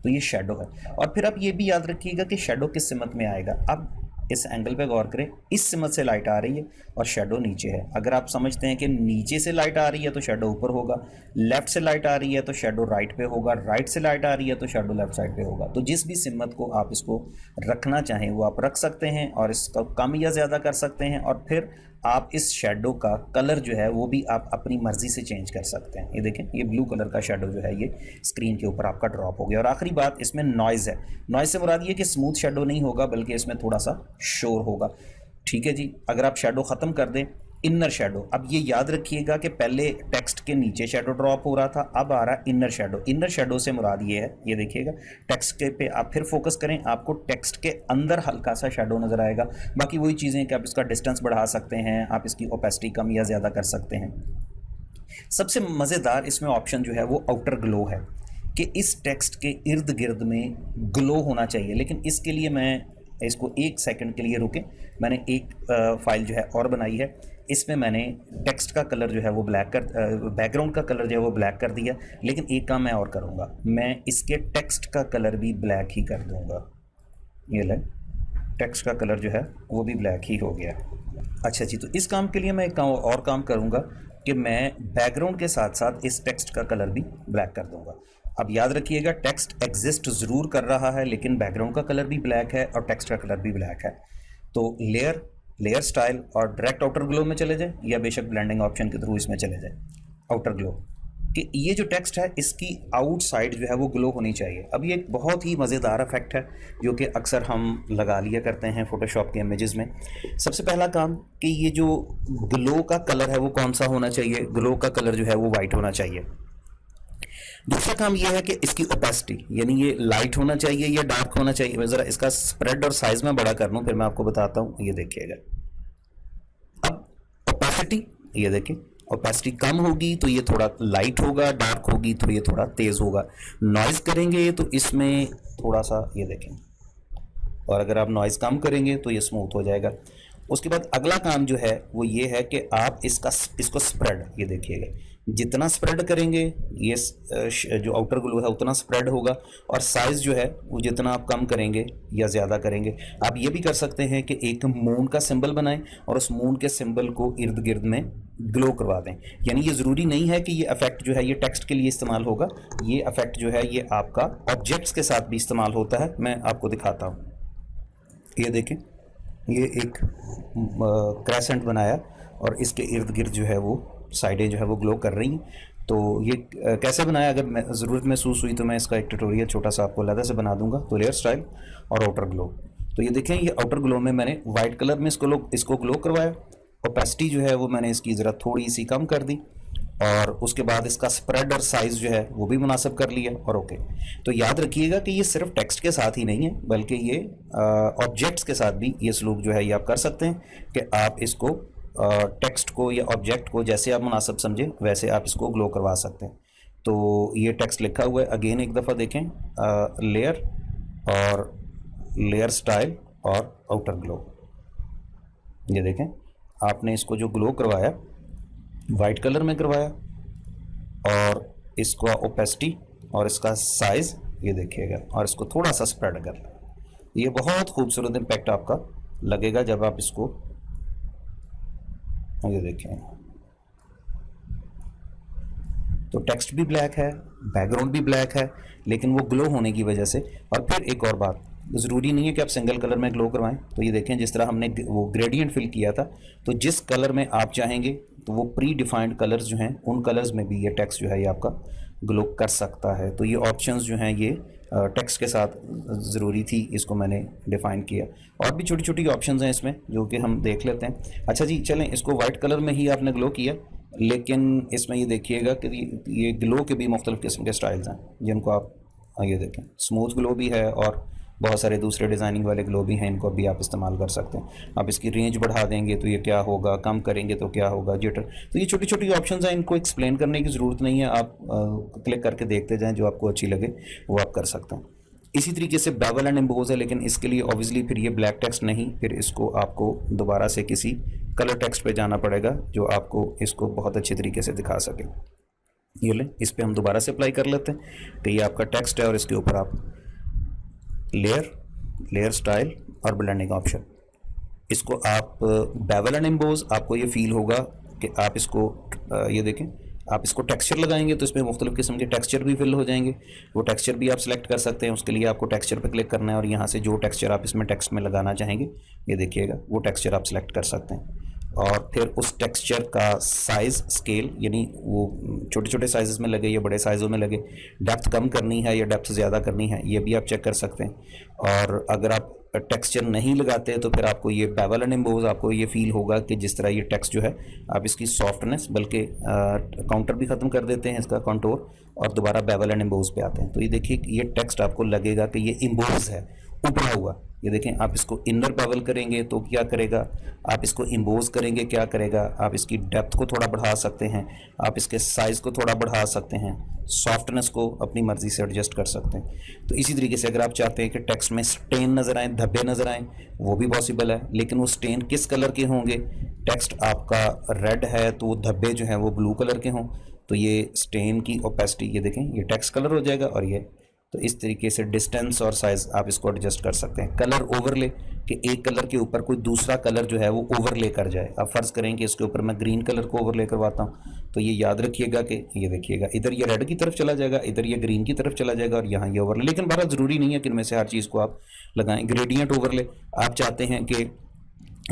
S1: तो ये शेडो है। और फिर आप ये भी याद रखिएगा कि शेडो किस सिमत में आएगा। अब इस एंगल पे गौर करें, इस सिमत से लाइट आ रही है और शेडो नीचे है। अगर आप समझते हैं कि नीचे से लाइट आ रही है तो शेडो ऊपर होगा, लेफ्ट से लाइट आ रही है तो शेडो राइट पे होगा, राइट से लाइट आ रही है तो शेडो लेफ्ट साइड पे होगा। तो जिस भी सिमत को आप इसको रखना चाहें वो आप रख सकते हैं और इसका कम या ज़्यादा कर सकते हैं। और फिर आप इस शेडो का कलर जो है वो भी आप अपनी मर्ज़ी से चेंज कर सकते हैं। ये देखें, ये ब्लू कलर का शेडो जो है ये स्क्रीन के ऊपर आपका ड्रॉप हो गया। और आखिरी बात, इसमें नॉइज़ है। नॉइज़ से मुराद ये कि स्मूथ शेडो नहीं होगा, बल्कि इसमें थोड़ा सा शोर होगा। ठीक है जी, अगर आप शेडो ख़त्म कर दें, इनर शेडो, अब ये याद रखिएगा कि पहले टेक्स्ट के नीचे शेडो ड्रॉप हो रहा था, अब आ रहा इनर शेडो। इनर शेडो से मुराद ये है, ये देखिएगा टेक्स्ट के पे आप फिर फोकस करें, आपको टेक्स्ट के अंदर हल्का सा शेडो नज़र आएगा। बाकी वही चीज़ें कि आप इसका डिस्टेंस बढ़ा सकते हैं, आप इसकी ओपेसिटी कम या ज़्यादा कर सकते हैं। सबसे मज़ेदार इसमें ऑप्शन जो है वो आउटर ग्लो है कि इस टेक्स्ट के इर्द गिर्द में ग्लो होना चाहिए। लेकिन इसके लिए मैं इसको एक सेकंड के लिए रुके, मैंने एक फ़ाइल जो है और बनाई है। इसमें मैंने टेक्स्ट का कलर जो है वो ब्लैक कर, बैकग्राउंड का कलर जो है वो ब्लैक कर दिया। लेकिन एक काम मैं और करूँगा, मैं इसके टेक्स्ट का कलर भी ब्लैक ही कर दूँगा। ये ले, टेक्स्ट का कलर जो है वो भी ब्लैक ही हो गया। अच्छा जी, तो इस काम के लिए मैं एक और काम करूँगा कि मैं बैकग्राउंड के साथ साथ इस टेक्स्ट का कलर भी ब्लैक कर दूँगा। अब याद रखिएगा, टेक्स्ट एग्जिस्ट ज़रूर कर रहा है लेकिन बैकग्राउंड का कलर भी ब्लैक है और टेक्स्ट का कलर भी ब्लैक है। तो लेयर स्टाइल और डायरेक्ट आउटर ग्लो में चले जाए या बेशक ब्लेंडिंग ऑप्शन के थ्रू इसमें चले जाए। आउटर ग्लो कि ये जो टेक्स्ट है इसकी आउटसाइड जो है वो ग्लो होनी चाहिए। अब ये एक बहुत ही मज़ेदार इफेक्ट है जो कि अक्सर हम लगा लिया करते हैं फ़ोटोशॉप के इमेजेस में। सबसे पहला काम कि ये जो ग्लो का कलर है वो कौन सा होना चाहिए, ग्लो का कलर जो है वो वाइट होना चाहिए। दूसरा काम यह है कि इसकी ओपेसिटी, यानी ये लाइट होना चाहिए या डार्क होना चाहिए। मैं ज़रा इसका स्प्रेड और साइज़ में बड़ा कर लूँ फिर मैं आपको बताता हूँ। ये देखिएगा, अब ओपेसिटी ये देखें, ओपेसिटी कम होगी तो ये थोड़ा लाइट होगा, डार्क होगी तो ये थोड़ा तेज होगा। नॉइज करेंगे तो इसमें थोड़ा सा ये देखें, और अगर आप नॉइज कम करेंगे तो ये स्मूथ हो जाएगा। उसके बाद अगला काम जो है वो ये है कि आप इसको स्प्रेड, ये देखिएगा जितना स्प्रेड करेंगे ये जो आउटर ग्लू है उतना स्प्रेड होगा, और साइज जो है वो जितना आप कम करेंगे या ज़्यादा करेंगे। आप ये भी कर सकते हैं कि एक मून का सिंबल बनाएं और उस मून के सिंबल को इर्द गिर्द में ग्लो करवा दें। यानी ये ज़रूरी नहीं है कि ये इफेक्ट जो है ये टेक्स्ट के लिए इस्तेमाल होगा, ये इफेक्ट जो है ये आपका ऑब्जेक्ट्स के साथ भी इस्तेमाल होता है। मैं आपको दिखाता हूँ, ये देखें, ये एक क्रेसेंट बनाया और इसके इर्द गिर्द जो है वो साइडें जो है वो ग्लो कर रही हैं। तो ये कैसे बनाया, अगर ज़रूरत महसूस हुई तो मैं इसका एक ट्यूटोरियल छोटा सा आपको अलग से बना दूंगा। तो लेयर स्टाइल और आउटर ग्लो, तो ये देखें ये आउटर ग्लो में मैंने वाइट कलर में इसको ग्लो करवाया। ओपेसिटी जो है वो मैंने इसकी ज़रा थोड़ी सी कम कर दी, और उसके बाद इसका स्प्रेड और साइज़ जो है वो भी मुनासिब कर लिया, और ओके। तो याद रखिएगा कि ये सिर्फ टेक्स्ट के साथ ही नहीं है बल्कि ये ऑब्जेक्ट्स के साथ भी ये सलूक जो है ये आप कर सकते हैं कि आप इसको टेक्स्ट को या ऑब्जेक्ट को जैसे आप मुनासिब समझें वैसे आप इसको ग्लो करवा सकते हैं। तो ये टेक्स्ट लिखा हुआ है, अगेन एक दफ़ा देखें, लेयर और लेयर स्टाइल और आउटर ग्लो। ये देखें आपने इसको जो ग्लो करवाया वाइट कलर में करवाया, और इसको ओपेसिटी और इसका साइज ये देखिएगा, और इसको थोड़ा सा स्प्रेड कर लें। ये बहुत खूबसूरत इम्पैक्ट आपका लगेगा जब आप इसको, ये देखें, तो टेक्स्ट भी ब्लैक है, बैकग्राउंड भी ब्लैक है, लेकिन वो ग्लो होने की वजह से। और फिर एक और बात, ज़रूरी नहीं है कि आप सिंगल कलर में ग्लो करवाएं। तो ये देखें जिस तरह हमने वो ग्रेडियंट फिल किया था, तो जिस कलर में आप चाहेंगे तो वो प्री डिफाइंड कलर्स जो हैं उन कलर्स में भी ये टेक्स्ट जो है ये आपका ग्लो कर सकता है। तो ये ऑप्शंस जो हैं ये टेक्स्ट के साथ ज़रूरी थी, इसको मैंने डिफ़ाइन किया। और भी छोटी छोटी ऑप्शंस हैं इसमें जो कि हम देख लेते हैं। अच्छा जी, चलें, इसको वाइट कलर में ही आपने ग्लो किया, लेकिन इसमें ये देखिएगा कि ये ग्लो के भी मुख्तलिफ़ किस्म के स्टाइल्स हैं जिनको आप ये देखें, स्मूथ ग्लो भी है और बहुत सारे दूसरे डिज़ाइनिंग वाले ग्लो भी हैं, इनको भी आप इस्तेमाल कर सकते हैं। आप इसकी रेंज बढ़ा देंगे तो ये क्या होगा, कम करेंगे तो क्या होगा, जिटर। तो ये छोटी छोटी ऑप्शंस हैं, इनको एक्सप्लेन करने की ज़रूरत नहीं है, आप क्लिक करके देखते जाएं, जो आपको अच्छी लगे वो आप कर सकते हैं। इसी तरीके से बेवल एंड एम्बोज है, लेकिन इसके लिए ऑब्वियसली फिर ये ब्लैक टेक्स्ट नहीं, फिर इसको आपको दोबारा से किसी कलर टेक्स्ट पे जाना पड़ेगा जो आपको इसको बहुत अच्छे तरीके से दिखा सके। ये लें, इस पर हम दोबारा से अप्लाई कर लेते हैं। तो ये आपका टेक्स्ट है और इसके ऊपर आप लेयर स्टाइल और ब्लेंडिंग ऑप्शन, इसको आप बेवल एंड एम्बोज, आपको ये फील होगा कि आप इसको ये देखें, आप इसको टेक्सचर लगाएंगे तो इसमें मुख्तलिफ़ किस्म के टेक्सचर भी फिल हो जाएंगे। वो टेक्सचर भी आप सिलेक्ट कर सकते हैं। उसके लिए आपको टेक्सचर पर क्लिक करना है और यहाँ से जो टेक्सचर आप इसमें टेक्स्ट में लगाना चाहेंगे ये देखिएगा वो टेक्सचर आप सिलेक्ट कर सकते हैं। और फिर उस टेक्सचर का साइज़ स्केल, यानी वो छोटे छोटे साइज़ में लगे या बड़े साइज़ों में लगे, डेप्थ कम करनी है या डेप्थ ज़्यादा करनी है, ये भी आप चेक कर सकते हैं। और अगर आप टेक्सचर नहीं लगाते तो फिर आपको ये बेवल एंड एम्बोज, आपको ये फील होगा कि जिस तरह ये टेक्स्ट जो है आप इसकी सॉफ्टनेस, बल्कि काउंटर भी ख़त्म कर देते हैं इसका कंटूर और दोबारा बेवल एंड एम्बोज पे आते हैं। तो ये देखिए ये टेक्स्ट आपको लगेगा कि ये एम्बोज है, उभरा हुआ। ये देखें, आप इसको इनर बेवल करेंगे तो क्या करेगा, आप इसको इम्बोज करेंगे क्या करेगा, आप इसकी डेप्थ को थोड़ा बढ़ा सकते हैं, आप इसके साइज़ को थोड़ा बढ़ा सकते हैं, सॉफ्टनेस को अपनी मर्ज़ी से एडजस्ट कर सकते हैं। तो इसी तरीके से अगर आप चाहते हैं कि टेक्स्ट में स्टेन नज़र आए, धब्बे नज़र आए, वो भी पॉसिबल है, लेकिन वो स्टेन किस कलर के होंगे, टेक्स्ट आपका रेड है तो वो धब्बे जो हैं वो ब्लू कलर के हों, तो ये स्टेन की ओपेसिटी, ये देखें ये टेक्स्ट कलर हो जाएगा। और ये तो इस तरीके से डिस्टेंस और साइज़ आप इसको एडजस्ट कर सकते हैं। कलर ओवरले, कि एक कलर के ऊपर कोई दूसरा कलर जो है वो ओवरले कर जाए। अब फ़र्ज़ करें कि इसके ऊपर मैं ग्रीन कलर को ओवरले करवाता हूँ, तो ये याद रखिएगा कि ये देखिएगा इधर ये रेड की तरफ चला जाएगा, इधर ये ग्रीन की तरफ चला जाएगा और यहाँ ये ओवरले। लेकिन बड़ा ज़रूरी नहीं है कि इनमें से हर चीज़ को आप लगाएं। ग्रेडियंट ओवरले, आप चाहते हैं कि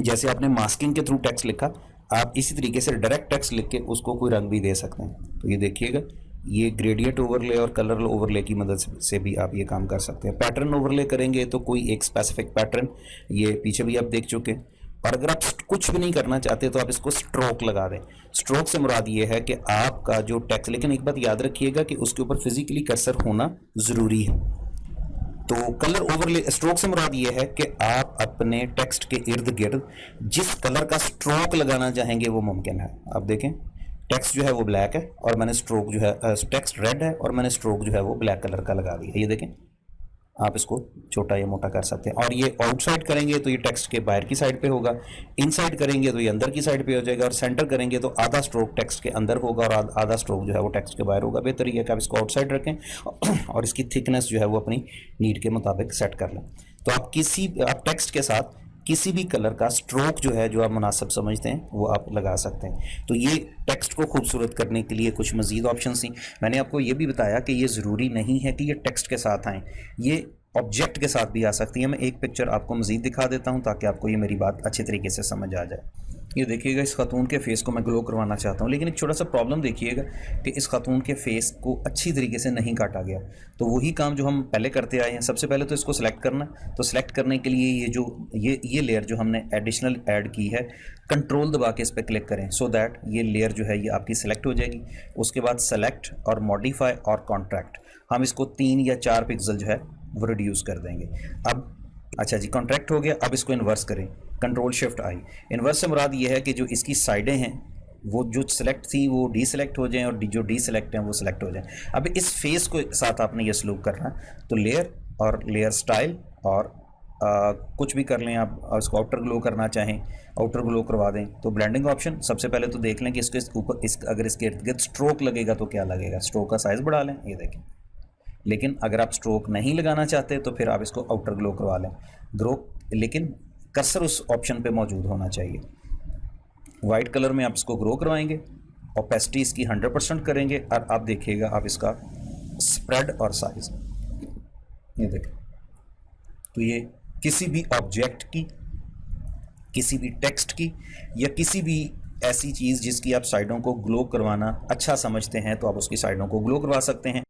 S1: जैसे आपने मास्किंग के थ्रू टेक्स्ट लिखा, आप इसी तरीके से डायरेक्ट टेक्स्ट लिख के उसको कोई रंग भी दे सकते हैं। तो ये देखिएगा ये ग्रेडियंट ओवरले और कलर ओवरले की मदद से भी आप ये काम कर सकते हैं। पैटर्न ओवरले करेंगे तो कोई एक स्पेसिफिक पैटर्न, ये पीछे भी आप देख चुके हैं। और अगर आप कुछ भी नहीं करना चाहते तो आप इसको स्ट्रोक लगा दें। स्ट्रोक से मुराद ये है कि आपका जो टेक्स्ट, लेकिन एक बात याद रखिएगा कि उसके ऊपर फिजिकली कर्सर होना ज़रूरी है। तो कलर ओवरले, स्ट्रोक से मुराद ये है कि आप अपने टेक्स्ट के इर्द गिर्द जिस कलर का स्ट्रोक लगाना चाहेंगे वो मुमकिन है। आप देखें टेक्स्ट जो है वो ब्लैक है और मैंने स्ट्रोक जो है टेक्स्ट रेड है और मैंने स्ट्रोक जो है वो ब्लैक कलर का लगा दिया। ये देखें, आप इसको छोटा या मोटा कर सकते हैं। और ये आउटसाइड करेंगे तो ये टेक्स्ट के बाहर की साइड पे होगा, इनसाइड करेंगे तो ये अंदर की साइड पे हो जाएगा, और सेंटर करेंगे तो आधा स्ट्रोक टेक्स्ट के अंदर होगा और आधा स्ट्रोक जो है वो टेक्स्ट के बाहर होगा। बेहतर ये है कि आप इसको आउटसाइड रखें और इसकी थिकनेस जो है वो अपनी नीड के मुताबिक सेट कर लें। तो आप टेक्स्ट के साथ किसी भी कलर का स्ट्रोक जो है जो आप मुनासिब समझते हैं वो आप लगा सकते हैं। तो ये टेक्स्ट को खूबसूरत करने के लिए कुछ मज़ीद ऑप्शन थी। मैंने आपको ये भी बताया कि ये ज़रूरी नहीं है कि ये टेक्स्ट के साथ आएँ, ये ऑब्जेक्ट के साथ भी आ सकती है। मैं एक पिक्चर आपको मज़ीद दिखा देता हूँ ताकि आपको ये मेरी बात अच्छी तरीके से समझ आ जाए। ये देखिएगा, इस खातून के फेस को मैं ग्लो करवाना चाहता हूँ, लेकिन एक छोटा सा प्रॉब्लम देखिएगा कि इस खातून के फेस को अच्छी तरीके से नहीं काटा गया। तो वही काम जो हम पहले करते आए हैं, सबसे पहले तो इसको सिलेक्ट करना। तो सिलेक्ट करने के लिए ये लेयर जो हमने एडिशनल ऐड की है, कंट्रोल दबा के इस पर क्लिक करें सो दैट ये लेयर जो है ये आपकी सिलेक्ट हो जाएगी। उसके बाद सेलेक्ट और मॉडिफाई और कॉन्ट्रैक्ट, हम इसको 3 या 4 पिक्सल जो है वो रिड्यूस कर देंगे। अब अच्छा जी, कॉन्ट्रैक्ट हो गया। अब इसको इन्वर्स करें, कंट्रोल शिफ्ट आई। इन्वर्स से मुराद ये है कि जो इसकी साइडें हैं वो जो सिलेक्ट थी वो डी सिलेक्ट हो जाएं और जो डी सिलेक्ट हैं वो सिलेक्ट हो जाएं। अब इस फेस को साथ आपने ये सलूक करना, तो लेयर और लेयर स्टाइल और कुछ भी कर लें आप। इसको आउटर ग्लो करना चाहें आउटर ग्लो करवा दें तो ब्लेंडिंग ऑप्शन सबसे पहले तो देख लें कि इसके ऊपर अगर इसके इर्द गिर्द स्ट्रोक लगेगा तो क्या लगेगा। स्ट्रोक का साइज़ बढ़ा लें, ये देखें। लेकिन अगर आप स्ट्रोक नहीं लगाना चाहते तो फिर आप इसको आउटर ग्लो करवा लें। लेकिन कर्सर उस ऑप्शन पे मौजूद होना चाहिए। वाइट कलर में आप इसको ग्रो करवाएंगे, ओपेसिटी इसकी 100% करेंगे और आप देखिएगा आप इसका स्प्रेड और साइज, ये देखें। तो ये किसी भी ऑब्जेक्ट की, किसी भी टेक्स्ट की या किसी भी ऐसी चीज़ जिसकी आप साइडों को ग्लो करवाना अच्छा समझते हैं तो आप उसकी साइडों को ग्लो करवा सकते हैं।